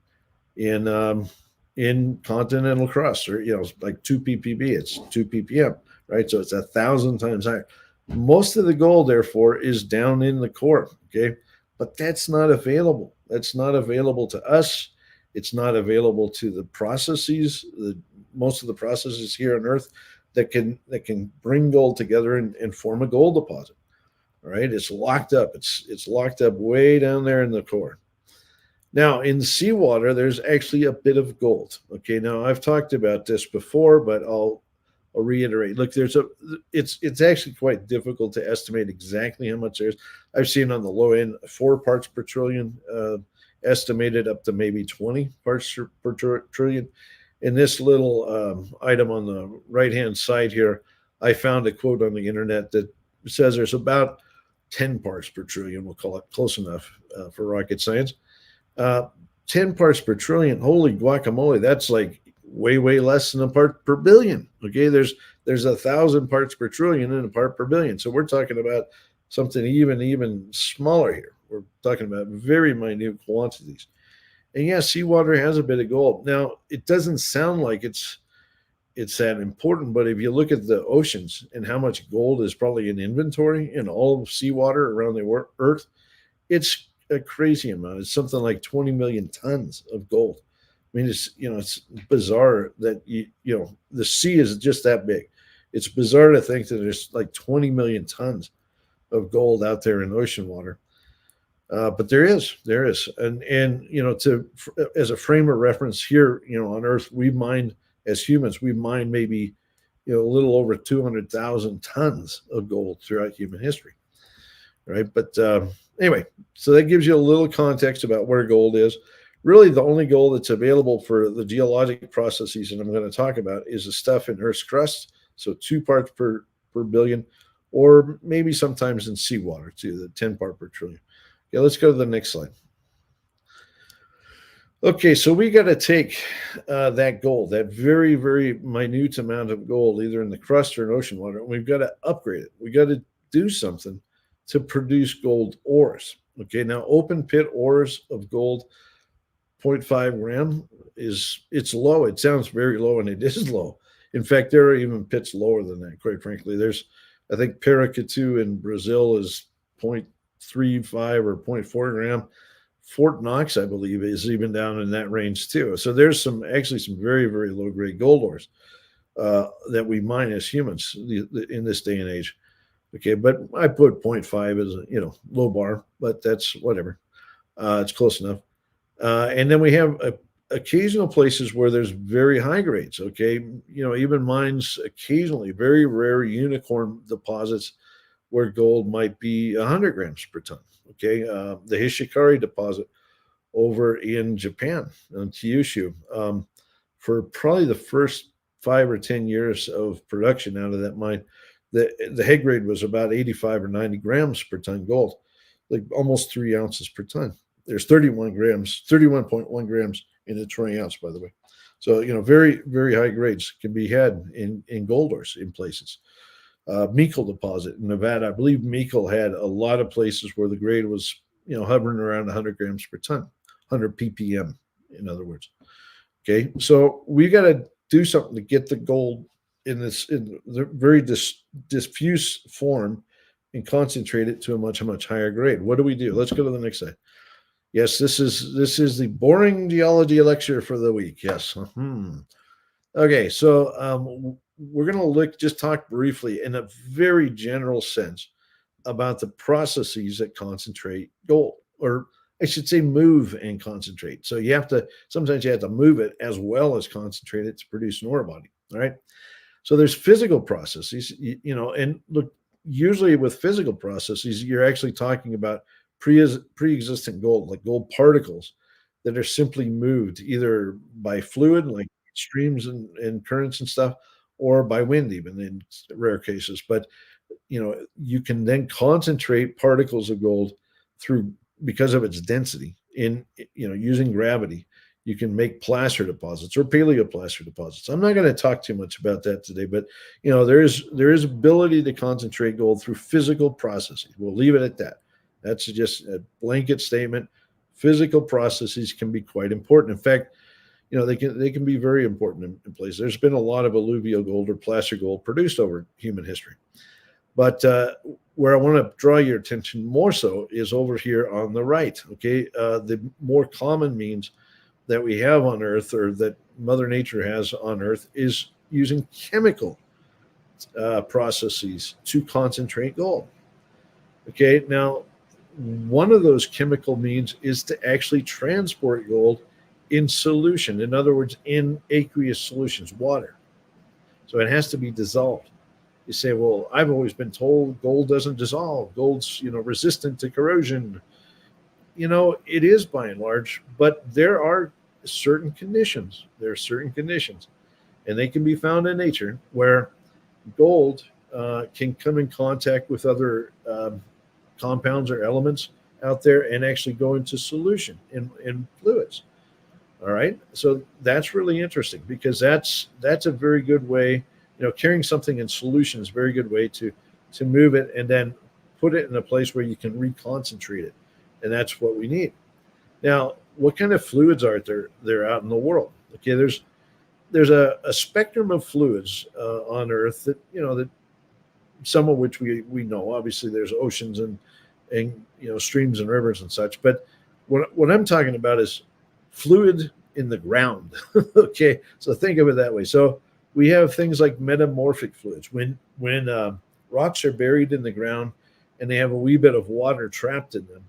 in continental crust, or, you know, like 2 ppb, it's 2 ppm, right? So it's 1,000 times higher. Most of the gold, therefore, is down in the core. Okay, but that's not available. That's not available to us. It's not available to the processes. Most of the processes here on Earth that can bring gold together and form a gold deposit. All right, it's locked up. It's locked up way down there in the core. Now, in seawater, there's actually a bit of gold. Okay, now I've talked about this before, but I'll reiterate. Look, it's actually quite difficult to estimate exactly how much there's. I've seen on the low end 4 parts per trillion, estimated up to maybe 20 parts per trillion. In this little item on the right-hand side here, I found a quote on the internet that says there's about 10 parts per trillion. We'll call it close enough for rocket science. Uh, 10 parts per trillion, holy guacamole, that's like way less than a part per billion. Okay, there's 1,000 parts per trillion and a part per billion. So we're talking about something even smaller here. We're talking about very minute quantities. And yeah, seawater has a bit of gold. Now, it doesn't sound like it's that important, but if you look at the oceans and how much gold is probably in inventory in all of seawater around the Earth, it's a crazy amount. It's something like 20 million tons of gold. I mean, it's bizarre that the sea is just that big. It's bizarre to think that there's like 20 million tons of gold out there in ocean water. But there is, and as a frame of reference here, on Earth, as humans, we mined maybe, a little over 200,000 tons of gold throughout human history, right? But anyway, so that gives you a little context about where gold is. Really, the only gold that's available for the geologic processes that I'm going to talk about is the stuff in Earth's crust, so 2 parts per billion, or maybe sometimes in seawater too, the 10 part per trillion. Okay, let's go to the next slide. Okay, so we got to take that gold, that very minute amount of gold, either in the crust or in ocean water, and we've got to upgrade it. We got to do something to produce gold ores. Okay, now open pit ores of gold, 0.5 gram, it's low. It sounds very low, and it is low. In fact, there are even pits lower than that, quite frankly. I think Paracatu in Brazil is 0.35 or 0.4 gram. Fort Knox, I believe, is even down in that range too. So there's some very low grade gold ores that we mine as humans in this day and age. Okay, but I put 0.5 as a low bar, but that's whatever. It's close enough. And then we have occasional places where there's very high grades. Okay, even mines occasionally, very rare unicorn deposits where gold might be 100 grams per ton. Okay, the Hishikari deposit over in Japan, on Kyushu, for probably the first 5 or 10 years of production out of that mine, the head grade was about 85 or 90 grams per ton gold, like almost 3 ounces per ton. There's 31.1 grams in a troy ounce, by the way. So, very high grades can be had in gold ores in places. Meikle deposit in Nevada. I believe Meikle had a lot of places where the grade was, hovering around 100 grams per ton, 100 ppm, in other words. Okay, so we got to do something to get the gold in the very diffuse form and concentrate it to a much higher grade. What do we do? Let's go to the next slide. Yes, this is the boring geology lecture for the week. Yes. Okay, so we're going to talk briefly in a very general sense about the processes that concentrate gold, or I should say move and concentrate. So sometimes you have to move it as well as concentrate it to produce an ore body. All right. So there's physical processes, and look, usually with physical processes, you're actually talking about pre-existing gold, like gold particles that are simply moved either by fluid, like streams and currents and stuff, or by wind, even in rare cases. But you can then concentrate particles of gold through, because of its density in, using gravity. You can make placer deposits or paleoplacer deposits. I'm not going to talk too much about that today, but there is ability to concentrate gold through physical processes. We'll leave it at that. That's just a blanket statement. Physical processes can be quite important. In fact, they can be very important in places. There's been a lot of alluvial gold or placer gold produced over human history. But where I want to draw your attention more so is over here on the right. Okay, the more common means that we have on Earth, or that Mother Nature has on Earth, is using chemical processes to concentrate gold. Okay, now one of those chemical means is to actually transport gold in solution. In other words, in aqueous solutions, water. So it has to be dissolved. You say, well, I've always been told gold doesn't dissolve. Gold's, resistant to corrosion. It is by and large, but there are certain conditions. There are certain conditions, and they can be found in nature, where gold can come in contact with other compounds or elements out there and actually go into solution in fluids. All right. So that's really interesting, because that's a very good way, carrying something in solution is a very good way to move it and then put it in a place where you can reconcentrate it. And that's what we need. Now, what kind of fluids are there out in the world? Okay, there's a spectrum of fluids on Earth that, that some of which we know. Obviously, there's oceans and streams and rivers and such. But what I'm talking about is fluid in the ground. Okay, so think of it that way. So we have things like metamorphic fluids. When rocks are buried in the ground and they have a wee bit of water trapped in them,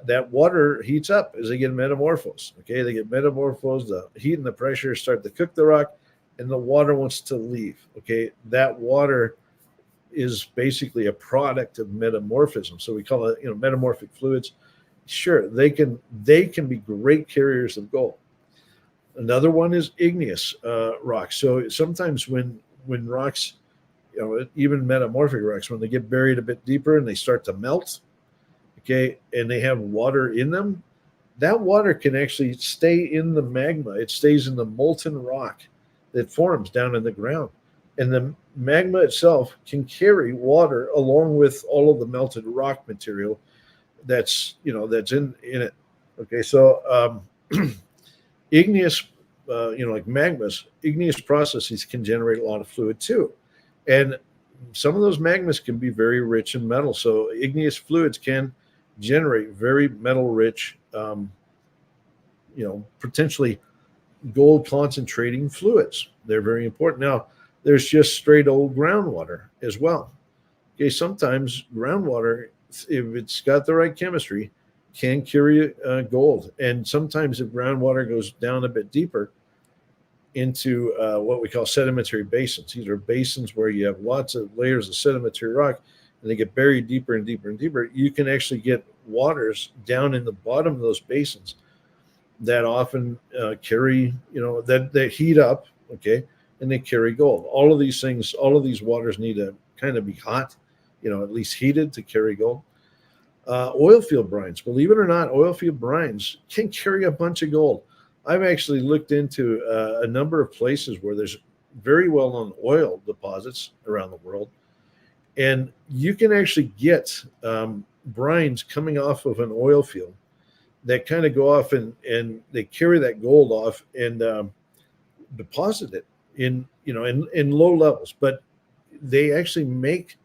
that water heats up as they get metamorphosed. Okay, they get metamorphosed. The heat and the pressure start to cook the rock, and the water wants to leave. Okay, that water is basically a product of metamorphism. So we call it, metamorphic fluids. Sure, they can be great carriers of gold. Another one is igneous rocks. So sometimes when rocks, even metamorphic rocks, when they get buried a bit deeper and they start to melt, okay, and they have water in them, that water can actually stay in the magma. It stays in the molten rock that forms down in the ground. And the magma itself can carry water along with all of the melted rock material that's in it. Okay, so igneous, like magmas, igneous processes can generate a lot of fluid too. And some of those magmas can be very rich in metal. So igneous fluids can generate very metal rich, potentially gold concentrating fluids. They're very important. Now, there's just straight old groundwater as well. Okay, sometimes groundwater, if it's got the right chemistry, can carry gold. And sometimes if groundwater goes down a bit deeper into what we call sedimentary basins, these are basins where you have lots of layers of sedimentary rock, and they get buried deeper and deeper and deeper, you can actually get waters down in the bottom of those basins that often carry, that they heat up, okay, and they carry gold. All of these things, all of these waters need to kind of be hot, at least heated to carry gold. Oil field brines, believe it or not, oil field brines can carry a bunch of gold. I've actually looked into a number of places where there's very well-known oil deposits around the world, and you can actually get brines coming off of an oil field that kind of go off and they carry that gold off and deposit it in low levels, but they actually make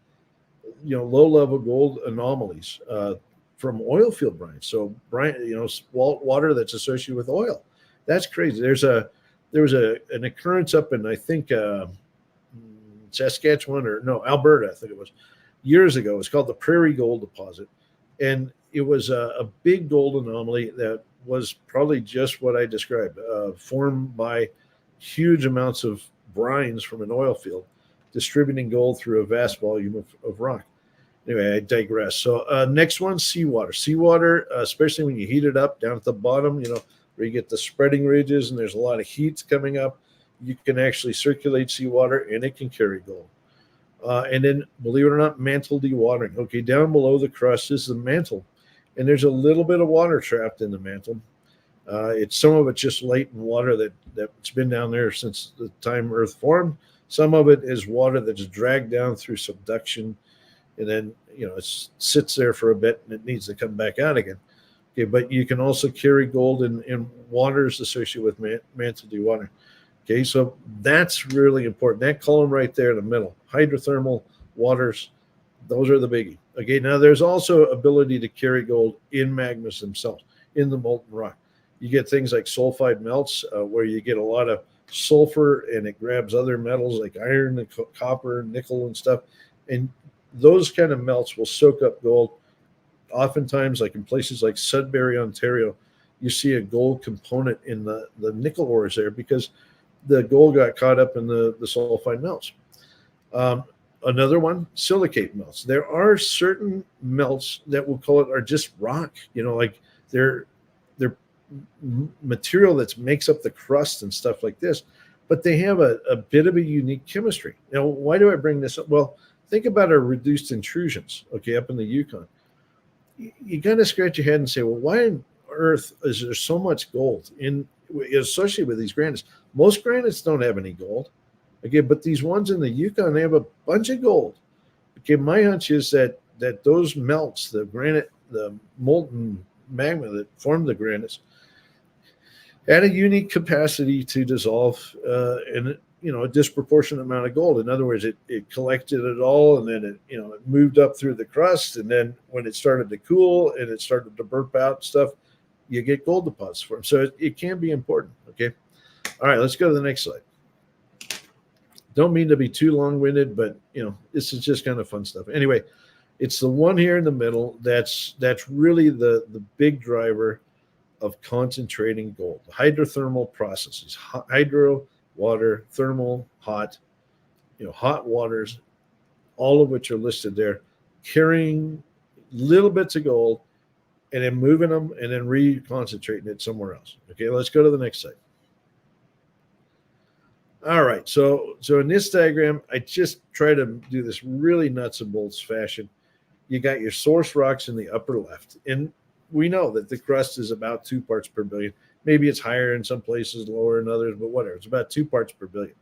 low-level gold anomalies from oil field brines. So water that's associated with oil. That's crazy. There was an occurrence up in, I think, Saskatchewan Alberta, I think it was, years ago. It's called the Prairie Gold Deposit, and it was a big gold anomaly that was probably just what I described, formed by huge amounts of brines from an oil field distributing gold through a vast volume of rock. Anyway, I digress. So next one, seawater. Seawater, especially when you heat it up down at the bottom, where you get the spreading ridges and there's a lot of heat coming up, you can actually circulate seawater and it can carry gold. And then, believe it or not, mantle dewatering. Okay, down below the crust is the mantle, and there's a little bit of water trapped in the mantle. It's some of it's just latent water that's been down there since the time Earth formed. Some of it is water that's dragged down through subduction, and then it sits there for a bit and it needs to come back out again. Okay, but you can also carry gold in waters associated with mantle dewatering. Okay, so that's really important. That column right there in the middle, hydrothermal waters, those are the biggie. Okay, now there's also ability to carry gold in magmas themselves, in the molten rock. You get things like sulfide melts where you get a lot of sulfur and it grabs other metals like iron and copper, nickel and stuff. And those kind of melts will soak up gold. Oftentimes, like in places like Sudbury, Ontario, you see a gold component in the nickel ores there because the gold got caught up in the sulfide melts. Another one, silicate melts. There are certain melts that we'll call it are just rock, like they're material that makes up the crust and stuff like this, but they have a bit of a unique chemistry. Now, why do I bring this up? Well, think about our reduced intrusions, okay, up in the Yukon. You got to scratch your head and say, well, why on earth is there so much gold associated with these granites? Most granites don't have any gold. Okay, but these ones in the Yukon, they have a bunch of gold. Okay, my hunch is that those melts, the granite, the molten magma that formed the granites, had a unique capacity to dissolve in a disproportionate amount of gold. In other words, it collected it all, and then it moved up through the crust, and then when it started to cool and it started to burp out stuff, you get gold deposits for them. So it can be important. Okay, all right, let's go to the next slide. Don't mean to be too long-winded, but this is just kind of fun stuff. Anyway, it's the one here in the middle that's really the big driver of concentrating gold. Hydrothermal processes, hydro, water, thermal, hot, hot waters, all of which are listed there, carrying little bits of gold and then moving them and then reconcentrating it somewhere else. Okay, let's go to the next slide. All right, so in this diagram, I just try to do this really nuts and bolts fashion. You got your source rocks in the upper left, and we know that the crust is about 2 parts per billion. Maybe it's higher in some places, lower in others, but whatever. It's about 2 parts per billion.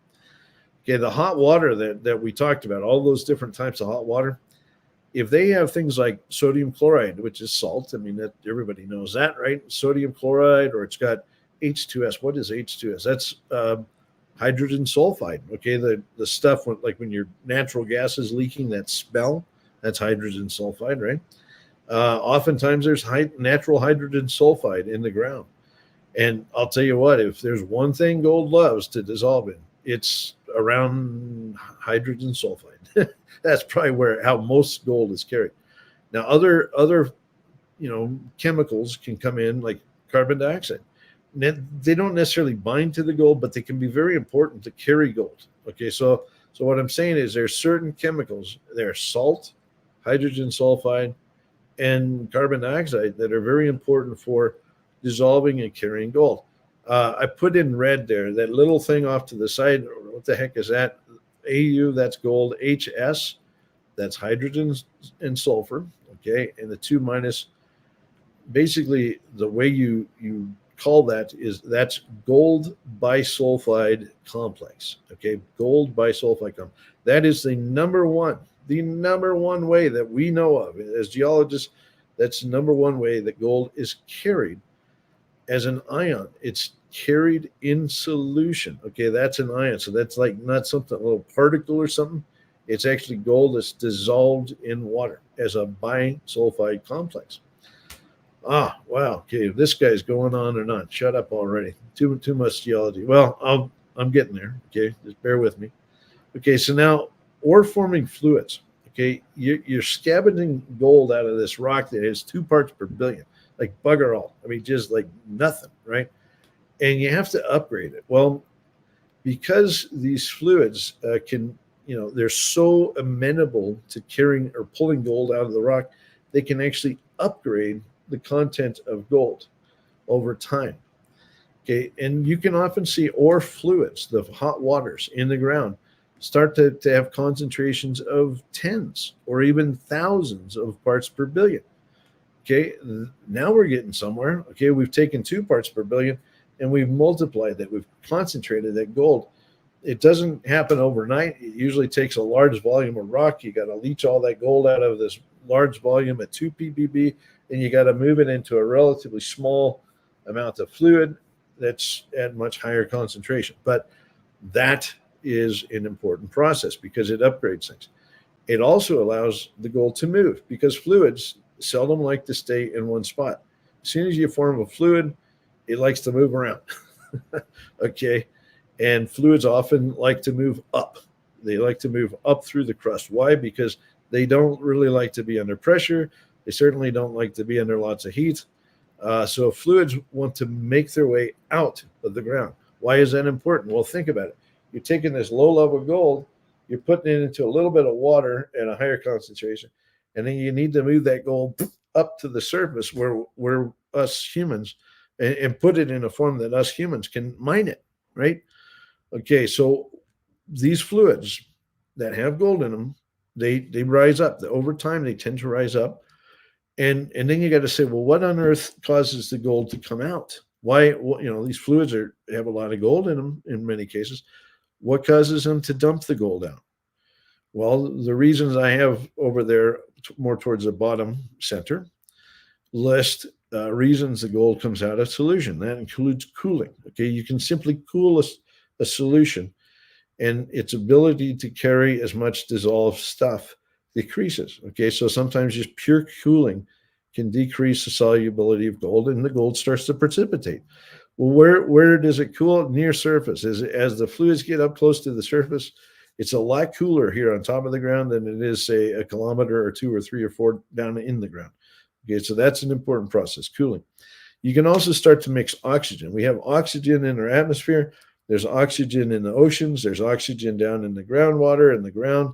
Okay, the hot water that we talked about, all those different types of hot water, if they have things like sodium chloride, which is salt, I mean, that everybody knows that, right? Sodium chloride, or it's got H2S. What is H2S? That's hydrogen sulfide. Okay, the stuff when your natural gas is leaking, that smell, that's hydrogen sulfide, right? Oftentimes there's natural hydrogen sulfide in the ground. And I'll tell you what, if there's one thing gold loves to dissolve in, it's around hydrogen sulfide. That's probably how most gold is carried. Now, other chemicals can come in, like carbon dioxide. They don't necessarily bind to the gold, but they can be very important to carry gold. Okay, so what I'm saying is there's certain chemicals, there's salt, hydrogen sulfide, and carbon dioxide that are very important for dissolving and carrying gold. I put in red there, that little thing off to the side. What the heck is that? AU, that's gold. HS, that's hydrogen and sulfur. Okay, and the 2-, basically the way you call that's gold bisulfide complex. Okay, gold bisulfide complex. That is the number one way that we know of as geologists. That's the number one way that gold is carried as an ion. It's carried in solution. Okay, that's an ion. So that's like not something, a little particle or something. It's actually gold that's dissolved in water as a bisulfide complex. Ah, wow. Okay, this guy's going on and on. Shut up already. Too much geology. Well, I'm getting there. Okay, just bear with me. Okay, so now ore forming fluids. Okay, you're scavenging gold out of this rock that has 2 parts per billion, like bugger all. I mean, just like nothing, right? And you have to upgrade it. Well, because these fluids they're so amenable to carrying or pulling gold out of the rock, they can actually upgrade the content of gold over time. Okay, and you can often see ore fluids, the hot waters in the ground, start to have concentrations of tens or even thousands of parts per billion. Okay, now we're getting somewhere. Okay, we've taken 2 parts per billion and we've multiplied that. We've concentrated that gold. It doesn't happen overnight. It usually takes a large volume of rock. You got to leach all that gold out of this large volume at 2 ppb, and you got to move it into a relatively small amount of fluid that's at much higher concentration. But that is an important process because it upgrades things. It also allows the gold to move because fluids seldom like to stay in one spot. As soon as you form a fluid, it likes to move around. Okay. And fluids often like to move up. They like to move up through the crust. Why? Because they don't really like to be under pressure. They certainly don't like to be under lots of heat. So fluids want to make their way out of the ground. Why is that important? Well, think about it. You're taking this low-level gold, you're putting it into a little bit of water at a higher concentration, and then you need to move that gold up to the surface where us humans, and put it in a form that us humans can mine it, right? Okay, so these fluids that have gold in them, they rise up. Over time, they tend to rise up. And then you got to say, well, what on earth causes the gold to come out? Why, these fluids have a lot of gold in them in many cases. What causes them to dump the gold out? Well, the reasons I have over there more towards the bottom center list reasons the gold comes out of solution. That includes cooling. Okay, you can simply cool a solution, and its ability to carry as much dissolved stuff decreases. Okay, so sometimes just pure cooling can decrease the solubility of gold, and the gold starts to precipitate. Well, where does it cool? Near surface. As the fluids get up close to the surface, it's a lot cooler here on top of the ground than it is, say, a kilometer or 2 or 3 or 4 down in the ground. Okay, so that's an important process, cooling. You can also start to mix oxygen. We have oxygen in our atmosphere. There's oxygen in the oceans. There's oxygen down in the groundwater and the ground.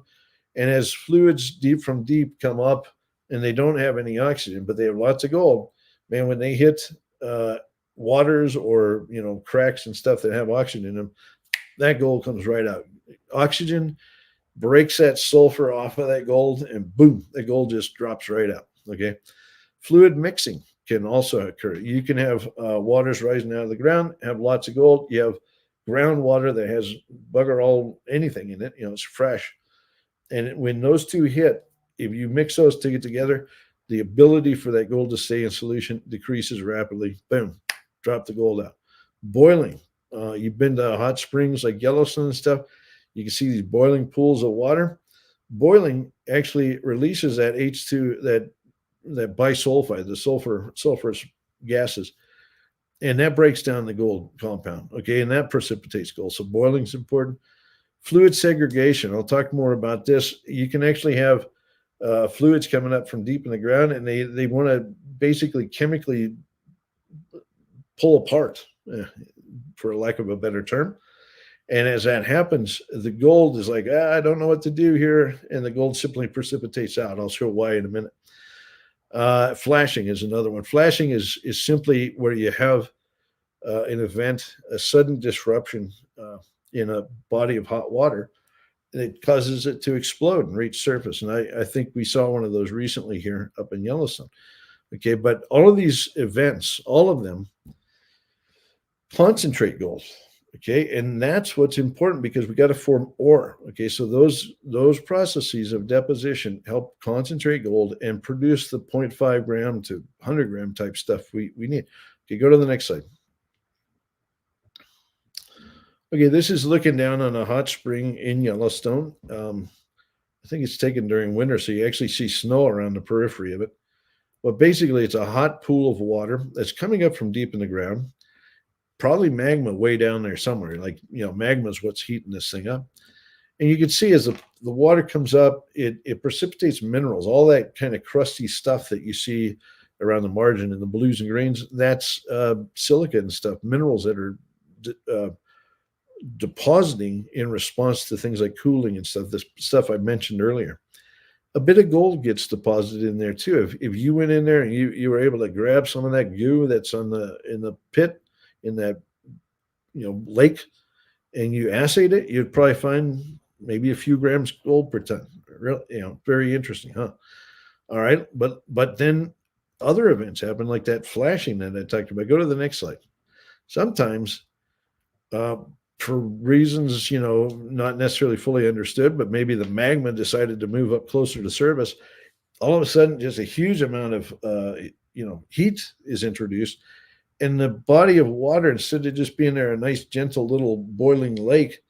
And as fluids deep from deep come up and they don't have any oxygen, but they have lots of gold, man, when they hit waters or, cracks and stuff that have oxygen in them, that gold comes right out. Oxygen breaks that sulfur off of that gold, and boom, the gold just drops right out. Okay. Fluid mixing can also occur. You can have waters rising out of the ground, have lots of gold. You have groundwater that has bugger all anything in it. It's fresh. And when those two hit, if you mix those two together, the ability for that gold to stay in solution decreases rapidly. Boom, drop the gold out. Boiling. You've been to hot springs like Yellowstone and stuff. You can see these boiling pools of water. Boiling actually releases that H2, that bisulfide, the sulfurous gases, and that breaks down the gold compound. Okay, and that precipitates gold. So boiling is important. Fluid segregation. I'll talk more about this. You can actually have fluids coming up from deep in the ground, and they want to basically chemically pull apart, for lack of a better term. And as that happens, the gold is like, I don't know what to do here, and the gold simply precipitates out. I'll show why in a minute. Flashing is another one. Flashing is simply where you have an event, a sudden disruption in a body of hot water, and it causes it to explode and reach surface. And I think we saw one of those recently here up in Yellowstone. Okay, but all of these events, all of them concentrate gold. Okay, and that's what's important because we got to form ore. Okay, so those processes of deposition help concentrate gold and produce the 0.5 gram to 100 gram type stuff we need. Okay, go to the next slide. Okay, this is looking down on a hot spring in Yellowstone. I think it's taken during winter, so you actually see snow around the periphery of it. But basically, it's a hot pool of water that's coming up from deep in the ground. Probably magma way down there somewhere. Like, magma is what's heating this thing up. And you can see as the water comes up, it precipitates minerals, all that kind of crusty stuff that you see around the margin in the blues and greens. That's silica and stuff, minerals that are depositing in response to things like cooling and stuff, this stuff I mentioned earlier. A bit of gold gets deposited in there too. If you went in there and you were able to grab some of that goo that's in the pit, in that lake, and you assayed it, you'd probably find maybe a few grams gold per ton. Real, very interesting, huh? All right, but then other events happen like that flashing that I talked about. Go to the next slide. Sometimes, uh, for reasons not necessarily fully understood, but maybe the magma decided to move up closer to surface. All of a sudden, just a huge amount of heat is introduced, and the body of water, instead of just being there, a nice gentle little boiling lake,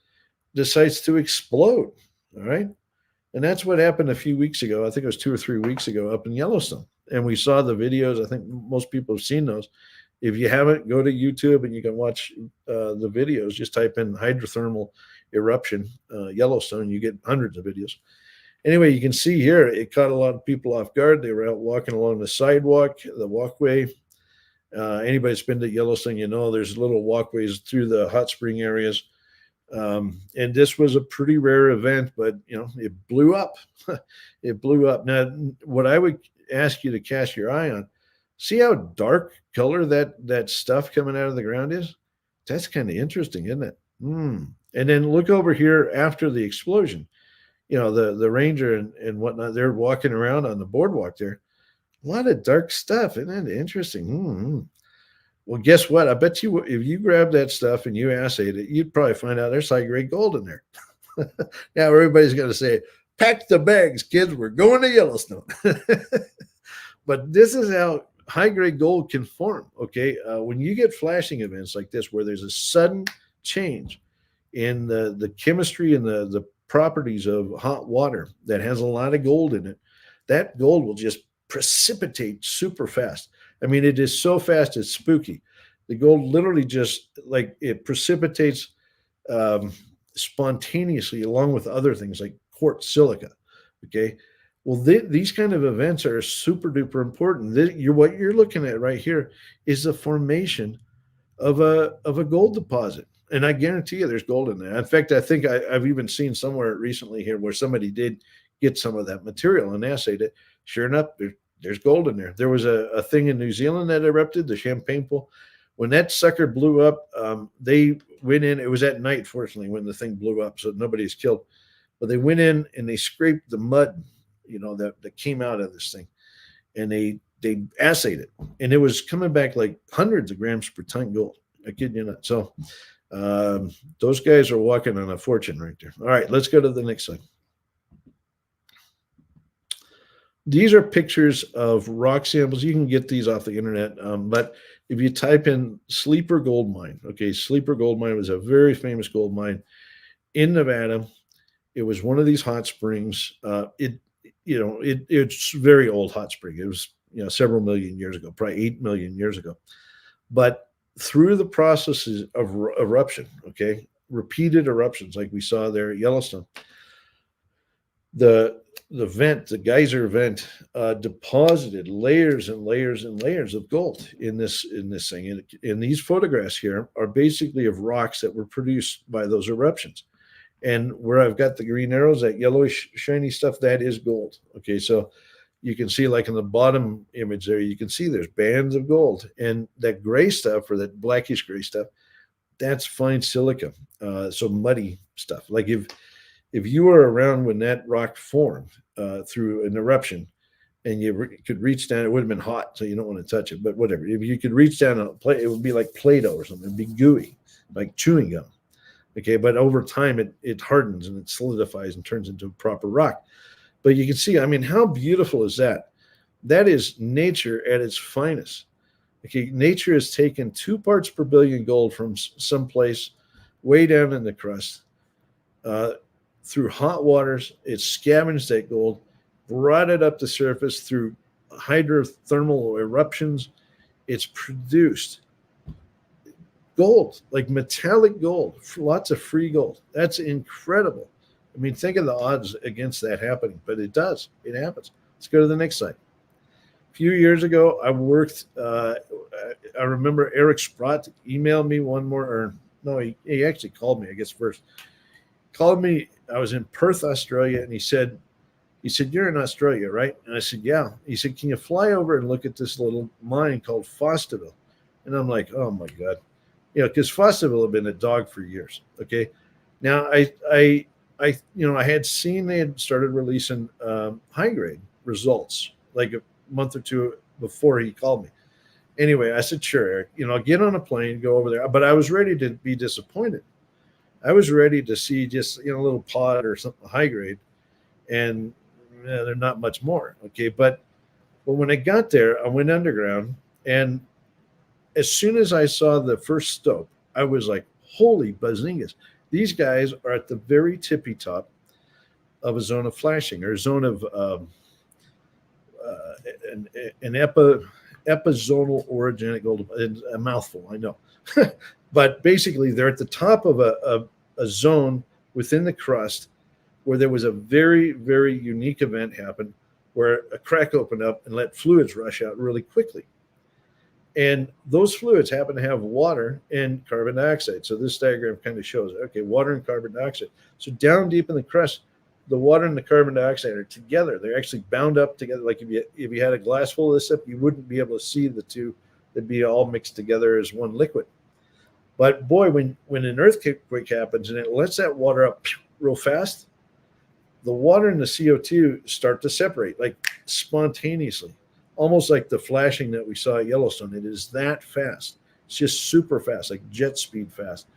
decides to explode. All right. And that's what happened a few weeks ago. I think it was 2 or 3 weeks ago up in Yellowstone. And we saw the videos. I think most people have seen those. If you haven't, go to YouTube and you can watch the videos. Just type in hydrothermal eruption Yellowstone. You get hundreds of videos. Anyway, you can see here, it caught a lot of people off guard. They were out walking along the sidewalk, the walkway. Anybody that's been to Yellowstone, there's little walkways through the hot spring areas. And this was a pretty rare event, but it blew up. It blew up. Now, what I would ask you to cast your eye on, see how dark color that stuff coming out of the ground is? That's kind of interesting, isn't it? And then look over here after the explosion. The ranger and whatnot, they're walking around on the boardwalk there. A lot of dark stuff. Isn't that interesting? Well, guess what? I bet you if you grab that stuff and you assayed it, you'd probably find out there's high-grade gold in there. Now everybody's going to say, pack the bags, kids. We're going to Yellowstone. But this is how high-grade gold can form, okay? When you get flashing events like this where there's a sudden change in the chemistry and the properties of hot water that has a lot of gold in it, that gold will just precipitate super fast. I mean, it is so fast, it's spooky. The gold literally just like it precipitates spontaneously along with other things like quartz silica. Okay. Well, these kind of events are super duper important. What you're looking at right here is the formation of a gold deposit. And I guarantee you there's gold in there. In fact, I think I've even seen somewhere recently here where somebody did get some of that material and assayed it. Sure enough, there's gold in there. There was a thing in New Zealand that erupted, the Champagne Pool. When that sucker blew up, they went in. It was at night, fortunately, when the thing blew up, so nobody's killed. But they went in and they scraped the mud, that came out of this thing, and they assayed it, and it was coming back like hundreds of grams per ton gold. I kid you not. So those guys are walking on a fortune right there. All right, let's go to the next slide. These are pictures of rock samples. You can get these off the internet, but if you type in Sleeper Gold Mine, okay, Sleeper Gold Mine was a very famous gold mine in Nevada. It was one of these hot springs. It's very old hot spring. It was several million years ago, probably 8 million years ago. But through the processes of eruption, okay, repeated eruptions like we saw there at Yellowstone, the geyser vent deposited layers and layers and layers of gold in this thing. And these photographs here are basically of rocks that were produced by those eruptions. And where I've got the green arrows, that yellowish shiny stuff, that is gold. Okay, so you can see like in the bottom image there, you can see there's bands of gold. And that gray stuff, or that blackish gray stuff, that's fine silica. So muddy stuff. Like if you were around when that rock formed through an eruption and you could reach down, it would have been hot, so you don't want to touch it, but whatever. If you could reach down on a plate, it would be like Play-Doh or something. It'd be gooey, like chewing gum. Okay, but over time, it hardens and it solidifies and turns into a proper rock. But you can see, I mean, how beautiful is that? That is nature at its finest. Okay, nature has taken 2 parts per billion gold from someplace way down in the crust, through hot waters. It scavenged that gold, brought it up to surface through hydrothermal eruptions. It's produced gold, like metallic gold, lots of free gold. That's incredible. I mean, think of the odds against that happening, but it does. It happens. Let's go to the next slide. A few years ago, I worked, I remember Eric Sprott emailed me he actually called me, I guess, first. Called me. I was in Perth, Australia, and he said, you're in Australia, right? And I said, yeah. He said, can you fly over and look at this little mine called Fosterville? And I'm like, oh my God. Because Fosterville had been a dog for years. Okay. Now I I had seen they had started releasing high grade results like a month or two before he called me. Anyway, I said, sure, Eric, I'll get on a plane, go over there. But I was ready to be disappointed. I was ready to see just, a little pod or something high grade, and they're not much more. Okay. But when I got there, I went underground, and as soon as I saw the first stope, I was like, holy bazingas. These guys are at the very tippy top of a zone of flashing, or a zone of an epizonal orogenic gold. A mouthful, I know. But basically, they're at the top of a zone within the crust where there was a very, very unique event happen where a crack opened up and let fluids rush out really quickly. And those fluids happen to have water and carbon dioxide. So this diagram kind of shows, okay, water and carbon dioxide. So down deep in the crust, the water and the carbon dioxide are together. They're actually bound up together. Like if you had a glass full of this stuff, you wouldn't be able to see the two. They'd be all mixed together as one liquid. But boy, when an earthquake happens and it lets that water up real fast, the water and the CO2 start to separate like spontaneously, almost like the flashing that we saw at Yellowstone. It is that fast. It's just super fast, like jet speed fast.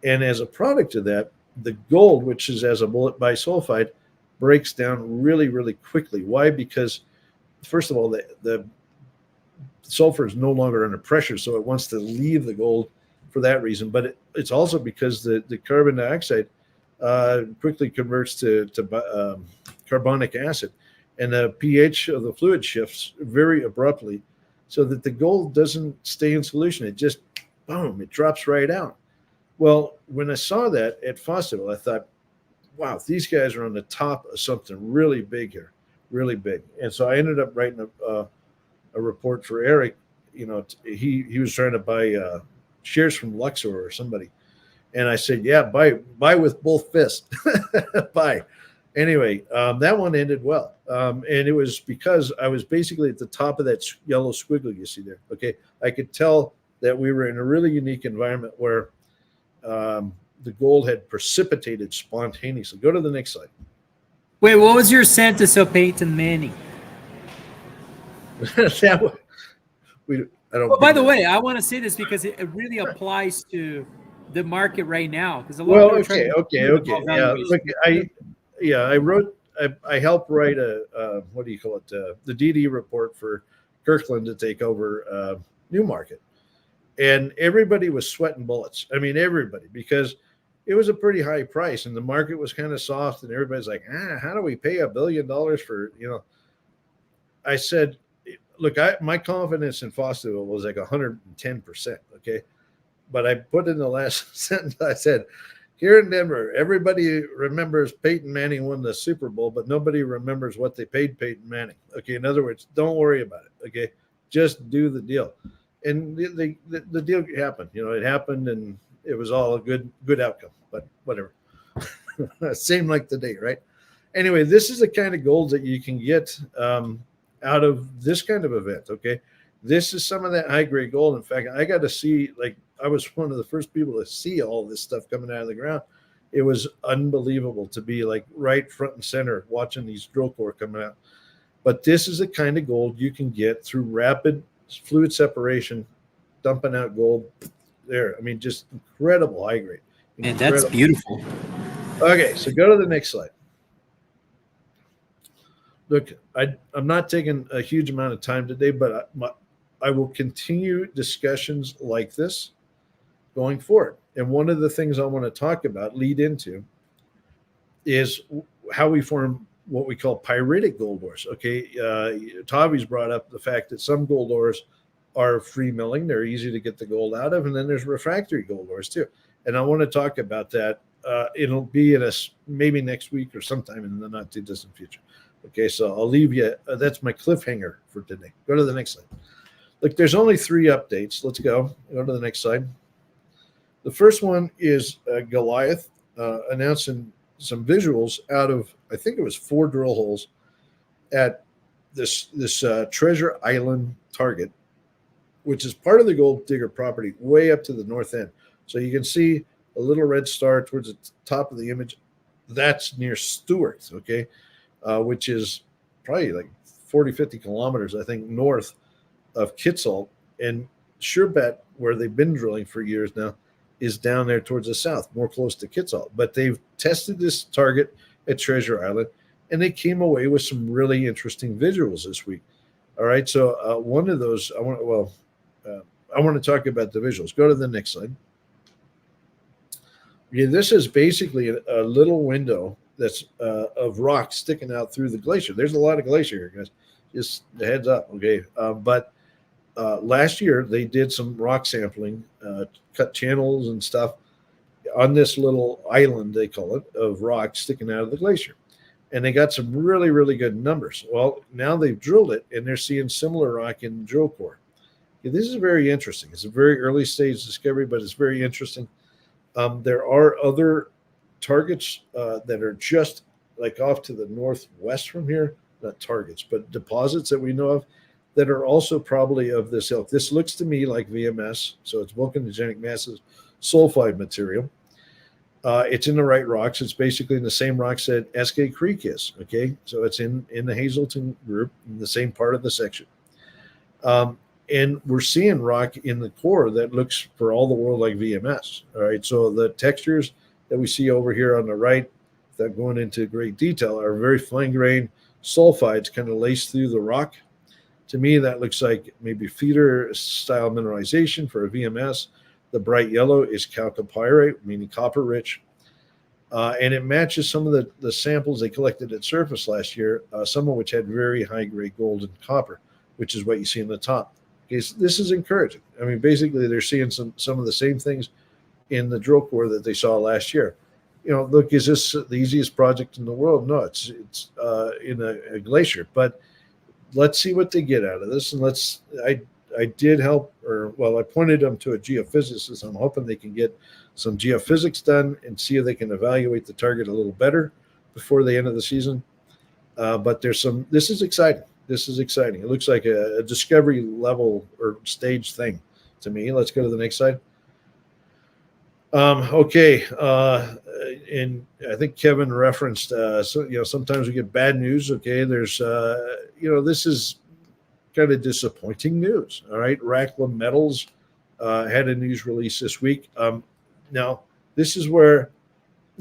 And as a product of that, the gold, which is as a bullet bisulfide, breaks down really, really quickly. Why? Because, first of all, the sulfur is no longer under pressure, so it wants to leave the gold for that reason. But it's also because the carbon dioxide quickly converts to carbonic acid, and the pH of the fluid shifts very abruptly, so that the gold doesn't stay in solution. It just, boom, it drops right out. Well, when I saw that at Fosterville, I thought, wow, these guys are on the top of something really big here, really big. And so I ended up writing a report for Eric. He was trying to buy shares from Luxor or somebody. And I said, yeah, buy with both fists. Buy. Anyway, that one ended well. And it was because I was basically at the top of that yellow squiggle you see there. Okay. I could tell that we were in a really unique environment where the gold had precipitated spontaneously. Go to the next slide. Wait, what was your sentence of Peyton Manning? I don't. Well, by the way, I want to say this because it really applies to the market right now. Because okay. Yeah, I helped write a what do you call it? The DD report for Kirkland to take over Newmarket. And everybody was sweating bullets. I mean, everybody, because it was a pretty high price and the market was kind of soft and everybody's like, how do we pay $1 billion for, I said, look, my confidence in Fosterville was like 110%. Okay. But I put in the last sentence, I said, here in Denver, everybody remembers Peyton Manning won the Super Bowl, but nobody remembers what they paid Peyton Manning. Okay. In other words, don't worry about it. Okay. Just do the deal. And the deal happened. It happened, and it was all a good outcome. But whatever. Same like today, right? Anyway, this is the kind of gold that you can get out of this kind of event. Okay, this is some of that high grade gold. In fact, I got to see, like, I was one of the first people to see all this stuff coming out of the ground. It was unbelievable to be like right front and center watching these drill core coming out. But this is the kind of gold you can get through rapid fluid separation, dumping out gold there. I mean, just incredible high grade. And that's beautiful. Okay, so go to the next slide. Look, I'm not taking a huge amount of time today, but I will continue discussions like this going forward. And one of the things I want to talk about, lead into, is how we form what we call pyritic gold ores. Okay, Tavi's brought up the fact that some gold ores are free milling; they're easy to get the gold out of, and then there's refractory gold ores too. And I want to talk about that. It'll be in maybe next week or sometime in the not too distant future. Okay, so I'll leave you. That's my cliffhanger for today. Go to the next slide. Look, there's only 3 updates. Let's go. Go to the next slide. The first one is Goliath announcing some visuals out of, I think it was 4 drill holes at this Treasure Island target, which is part of the Gold Digger property, way up to the north end. So you can see a little red star towards the top of the image. That's near Stewart, okay, which is probably like 40, 50 kilometers, I think, north of Kitsault. And Sure Bet, where they've been drilling for years now, is down there towards the south, more close to Kitsault. But they've tested this target at Treasure Island, and they came away with some really interesting visuals this week. All right, so one of those, I want to talk about the visuals. Go to the next slide. Yeah, this is basically a little window that's of rock sticking out through the glacier. There's a lot of glacier here, guys. Just the heads up, okay? But last year they did some rock sampling, cut channels and stuff on this little island, they call it, of rock sticking out of the glacier. And they got some really, really good numbers. Well, now they've drilled it, and they're seeing similar rock in drill core. Yeah, this is very interesting. It's a very early stage discovery, but it's very interesting. There are other targets that are just like off to the northwest from here, not targets, but deposits that we know of that are also probably of this ilk. This looks to me like VMS, so it's volcanogenic massive sulfide material. It's in the right rocks. It's basically in the same rocks that Eskay Creek is, okay? So it's in the Hazelton group, in the same part of the section. And we're seeing rock in the core that looks for all the world like VMS, all right? So the textures that we see over here on the right, without going into great detail, are very fine-grained sulfides kind of laced through the rock. To me, that looks like maybe feeder-style mineralization for a VMS. The bright yellow is chalcopyrite, meaning copper-rich. And it matches some of the samples they collected at surface last year, some of which had very high-grade gold and copper, which is what you see in the top. Okay, so this is encouraging. I mean, basically, they're seeing some of the same things in the drill core that they saw last year. You know, look, is this the easiest project in the world? No, it's in a glacier. But let's see what they get out of this. And I did help, I pointed them to a geophysicist. I'm hoping they can get some geophysics done and see if they can evaluate the target a little better before the end of the season. But this is exciting. This is exciting. It looks like a discovery level or stage thing to me. Let's go to the next slide. Okay. And I think Kevin referenced, sometimes we get bad news. Okay. There's, this is kind of disappointing news. All right. Racklam Metals had a news release this week. Now, this is where,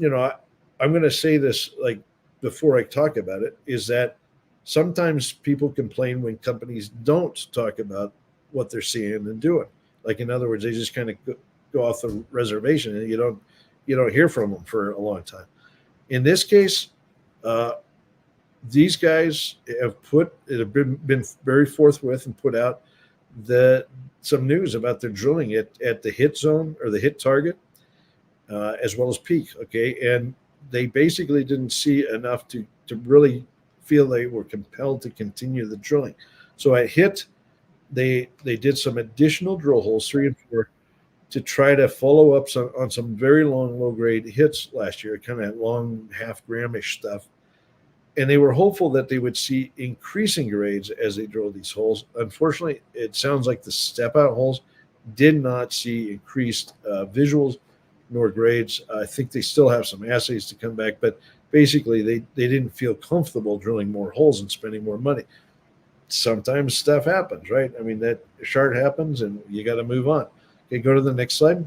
I'm going to say this like before I talk about it, is that sometimes people complain when companies don't talk about what they're seeing and doing. Like, in other words, they just kind of go off the reservation and you don't hear from them for a long time. In this case, these guys have been very forthwith and put out some news about their drilling at the hit zone or the hit target, as well as peak. Okay, and they basically didn't see enough to really feel they were compelled to continue the drilling. So at hit, they did some additional drill holes, 3 and 4, to try to follow up on some very long low-grade hits last year, kind of long half-gramish stuff. And they were hopeful that they would see increasing grades as they drilled these holes. Unfortunately, it sounds like the step-out holes did not see increased visuals nor grades. I think they still have some assays to come back, but basically they didn't feel comfortable drilling more holes and spending more money. Sometimes stuff happens, right? I mean, that chart happens and you got to move on. Okay, go to the next slide.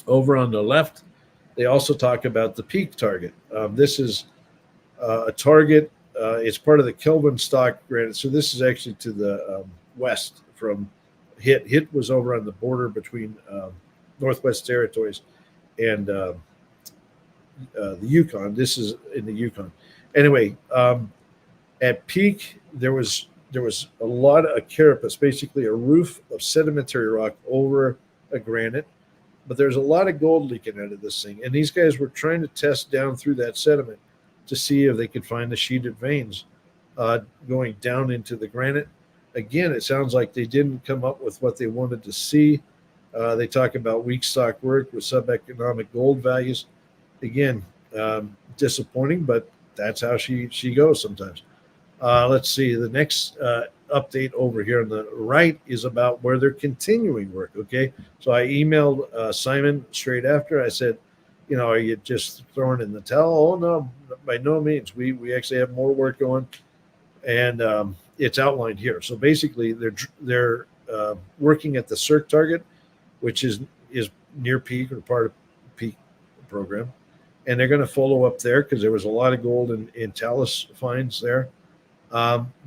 Over on the left, they also talk about the peak target. This is a target. It's part of the Kelvin stock granite. So this is actually to the west from Hit. Hit was over on the border between Northwest Territories and the Yukon. This is in the Yukon. Anyway, at peak, there was a lot of carapace, basically a roof of sedimentary rock over a granite, but there's a lot of gold leaking out of this thing. And these guys were trying to test down through that sediment to see if they could find the sheeted veins going down into the granite. Again, it sounds like they didn't come up with what they wanted to see. They talk about weak stock work with subeconomic gold values. Again, disappointing, but that's how she goes sometimes. Let's see. The next update over here on the right is about where they're continuing work. Okay, so I emailed Simon straight after. I said, are you just throwing in the towel? Oh no, by no means. We actually have more work going, and it's outlined here. So basically, they're working at the CERC target, which is near peak or part of peak program, and they're going to follow up there because there was a lot of gold in talus finds there.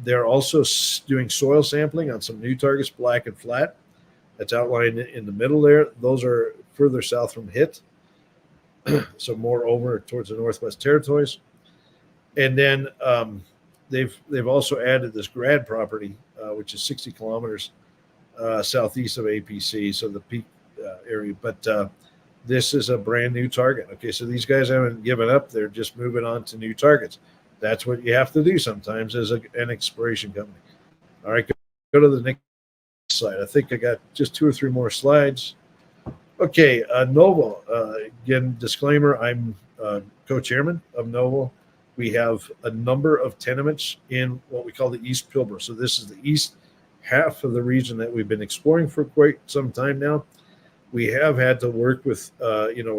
They're also doing soil sampling on some new targets, black and flat. That's outlined in the middle there. Those are further south from HIT, so more over towards the Northwest Territories. And then they've also added this grad property, which is 60 kilometers southeast of APC, so the peak area. But this is a brand new target. Okay, so these guys haven't given up. They're just moving on to new targets. That's what you have to do sometimes as an exploration company. All right, go to the next slide. I think I got just 2 or 3 more slides. Okay, Novo. Again, disclaimer, I'm co-chairman of Novo. We have a number of tenements in what we call the East Pilbara. So this is the east half of the region that we've been exploring for quite some time now. We have had to work with,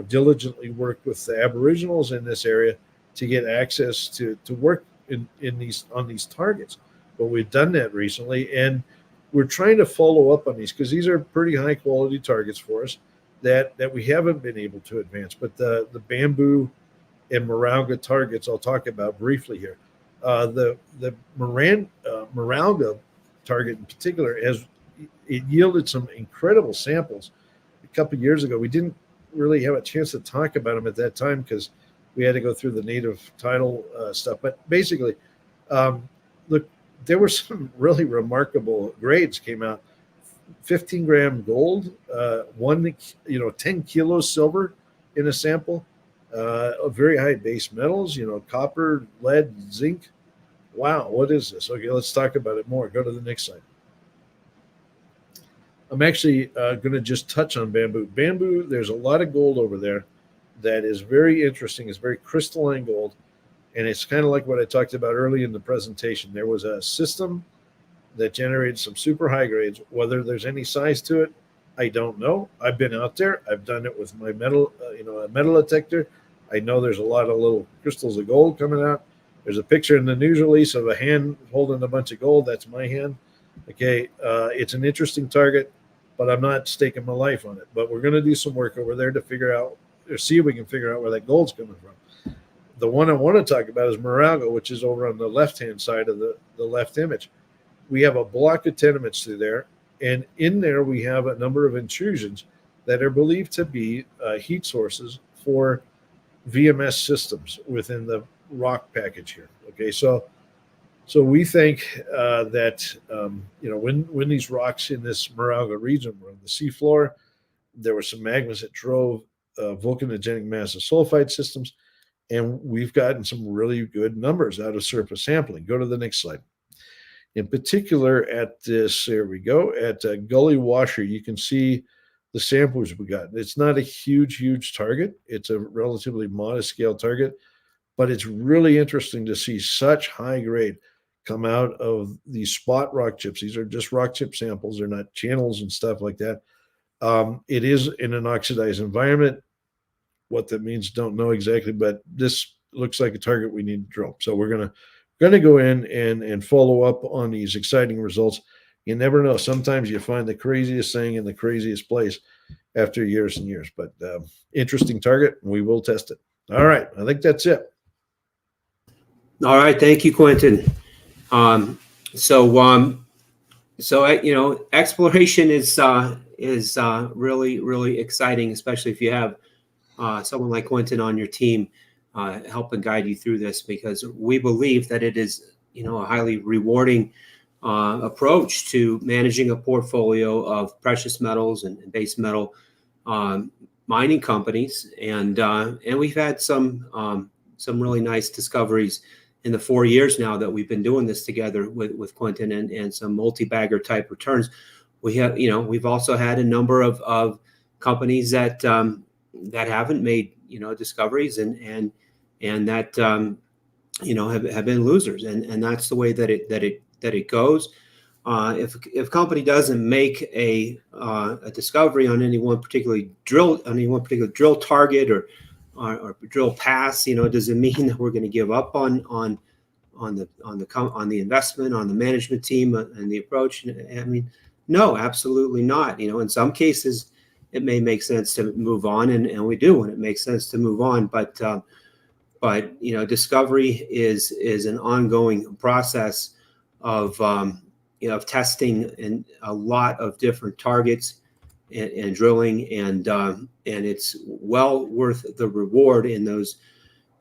diligently work with the Aboriginals in this area to get access to work on these targets. But we've done that recently, and we're trying to follow up on these because these are pretty high quality targets for us that we haven't been able to advance. But the bamboo and Marauga targets I'll talk about briefly here. The Marauga target in particular it yielded some incredible samples a couple of years ago. We didn't really have a chance to talk about them at that time because we had to go through the native title stuff. But basically, look, there were some really remarkable grades came out. 15-gram gold, 10 kilos silver in a sample, very high base metals, copper, lead, zinc. Wow, what is this? Okay, let's talk about it more. Go to the next slide. I'm actually going to just touch on bamboo. Bamboo, there's a lot of gold over there that is very interesting. It's very crystalline gold, and it's kind of like what I talked about early in the presentation. There was a system that generated some super high grades. Whether there's any size to it, I don't know. I've been out there. I've done it with my metal, a metal detector. I know there's a lot of little crystals of gold coming out. There's a picture in the news release of a hand holding a bunch of gold. That's my hand. Okay, it's an interesting target, but I'm not staking my life on it. But we're going to do some work over there to figure out, or see if we can figure out where that gold's coming from. The one I want to talk about is Marauga, which is over on the left-hand side of the left image. We have a block of tenements through there, and in there we have a number of intrusions that are believed to be heat sources for VMS systems within the rock package here. Okay, so we think that when these rocks in this Marauga region were on the seafloor, there were some magmas that drove volcanogenic massive sulfide systems, and we've gotten some really good numbers out of surface sampling. Go to the next slide. In particular, at this, there we go, at Gully Washer, you can see the samples we got. It's not a huge target. It's a relatively modest scale target, but it's really interesting to see such high grade come out of these spot rock chips. These are just rock chip samples. They're not channels and stuff like that. It is in an oxidized environment. What that means, don't know exactly, but this looks like a target we need to drill. So we're going to go in and follow up on these exciting results. You never know. Sometimes you find the craziest thing in the craziest place after years and years. But interesting target, and we will test it. All right. I think that's it. All right. Thank you, Quentin. Exploration is really exciting, especially if you have someone like Quentin on your team helping guide you through this, because we believe that it is a highly rewarding approach to managing a portfolio of precious metals and base metal mining companies, and we've had some really nice discoveries in the 4 years now that we've been doing this together with Quentin, and some multi-bagger type returns. We have, we've also had a number of companies that haven't made, discoveries and that, have been losers. And that's the way that it goes. If a company doesn't make a discovery on any one particular drill target, our drill pass, does it mean that we're going to give up on the investment, on the management team, and the approach? I mean, no, absolutely not. In some cases, it may make sense to move on, and we do when it makes sense to move on. But discovery is an ongoing process of testing and a lot of different targets and drilling, and it's well worth the reward in those.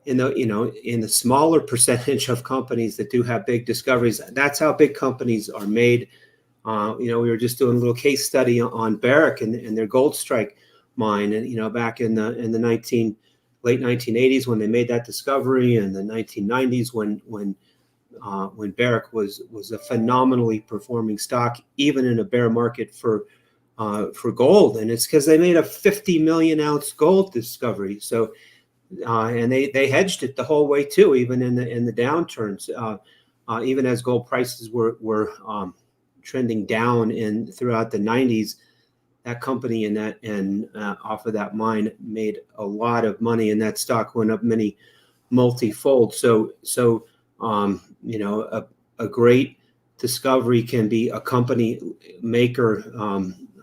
In the smaller percentage of companies that do have big discoveries. That's how big companies are made. We were just doing a little case study on Barrick and their Gold Strike mine, and back in the late 1980s when they made that discovery, and the 1990s when Barrick was a phenomenally performing stock, even in a bear market for gold, and it's because they made a 50 million ounce gold discovery. So. And they hedged it the whole way too, even in the downturns. Even as gold prices were trending down throughout the 90s, that company and off of that mine made a lot of money, and that stock went up many multifold. So a great discovery can be a company maker.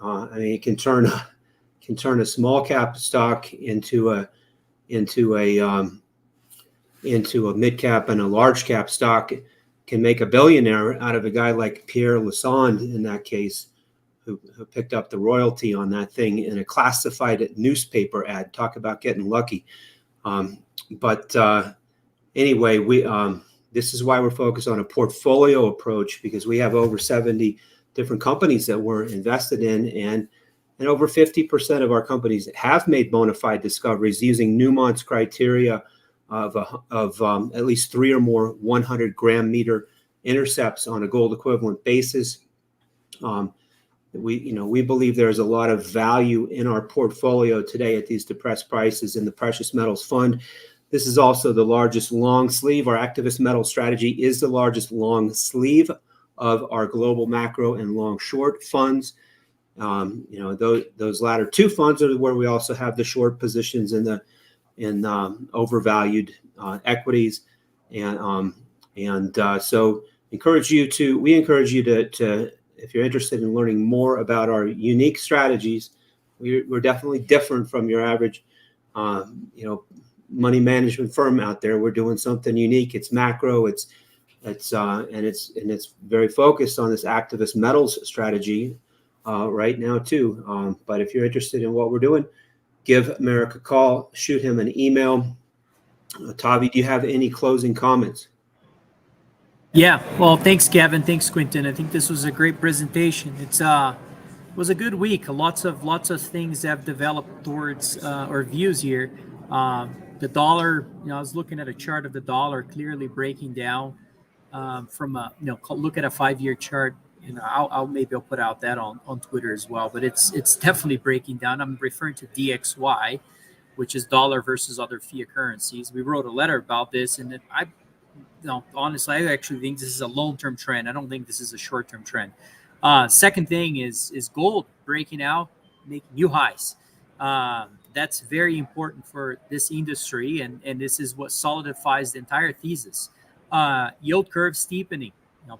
It can turn a small cap stock into a mid cap and a large cap stock, can make a billionaire out of a guy like Pierre Lassonde in that case, who picked up the royalty on that thing in a classified newspaper ad. Talk about getting lucky. Anyway, this is why we're focused on a portfolio approach, because we have over 70 different companies that we're invested in, and over 50% of our companies have made bona fide discoveries using Newmont's criteria of at least 3 or more 100 gram meter intercepts on a gold equivalent basis. We believe there's a lot of value in our portfolio today at these depressed prices in the precious metals fund. This is also the largest long sleeve. Our activist metal strategy is the largest long sleeve of our global macro and long short funds. Those latter two funds are where we also have the short positions in overvalued equities, so we encourage you to, if you're interested in learning more about our unique strategies, we're definitely different from your average money management firm out there. We're doing something unique. It's macro. It's very focused on this activist metals strategy right now too. But if you're interested in what we're doing, give Merrick a call, shoot him an email. Tavi, do you have any closing comments? Yeah, well, thanks, Kevin. Thanks, Quentin. I think this was a great presentation. It was a good week. Lots of things have developed towards our views here. The dollar, I was looking at a chart of the dollar clearly breaking down from look at a 5-year chart. I'll put out that on Twitter as well. But it's definitely breaking down. I'm referring to DXY, which is dollar versus other fiat currencies. We wrote a letter about this, and honestly, I actually think this is a long-term trend. I don't think this is a short-term trend. Second thing is gold breaking out, making new highs. That's very important for this industry, and this is what solidifies the entire thesis. Yield curve steepening.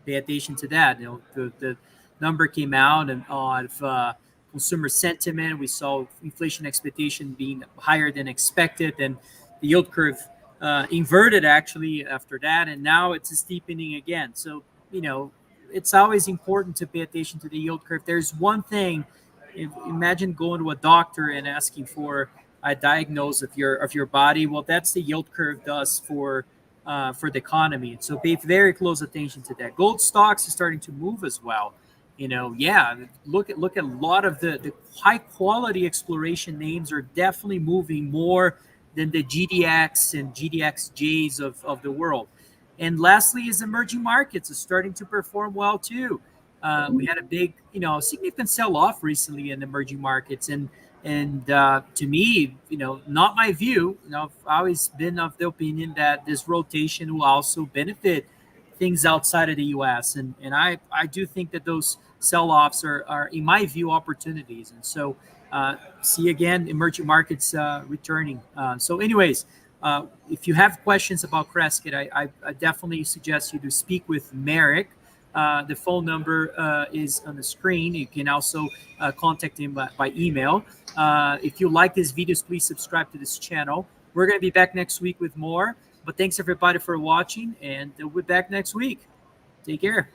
Pay attention to that. The number came out and of consumer sentiment. We saw inflation expectation being higher than expected, and the yield curve inverted actually after that, and now it's steepening again. So it's always important to pay attention to the yield curve. There's one thing. Imagine going to a doctor and asking for a diagnosis of your body. Well, that's the yield curve does for the economy. So pay very close attention to that. Gold stocks are starting to move as well. Look at a lot of the high quality exploration names are definitely moving more than the GDX and GDXJs of the world. And lastly is emerging markets is starting to perform well too. We had a big, significant sell-off recently in emerging markets, and to me, not my view. I've always been of the opinion that this rotation will also benefit things outside of the U.S. and I do think that those sell-offs are, in my view, opportunities. And so see again, emerging markets returning. So anyways, if you have questions about Crescat, I definitely suggest you to speak with Merrick. The phone number is on the screen. You can also contact him by email. If you like these videos, please subscribe to this channel. We're going to be back next week with more. But thanks everybody for watching, and we'll be back next week. Take care.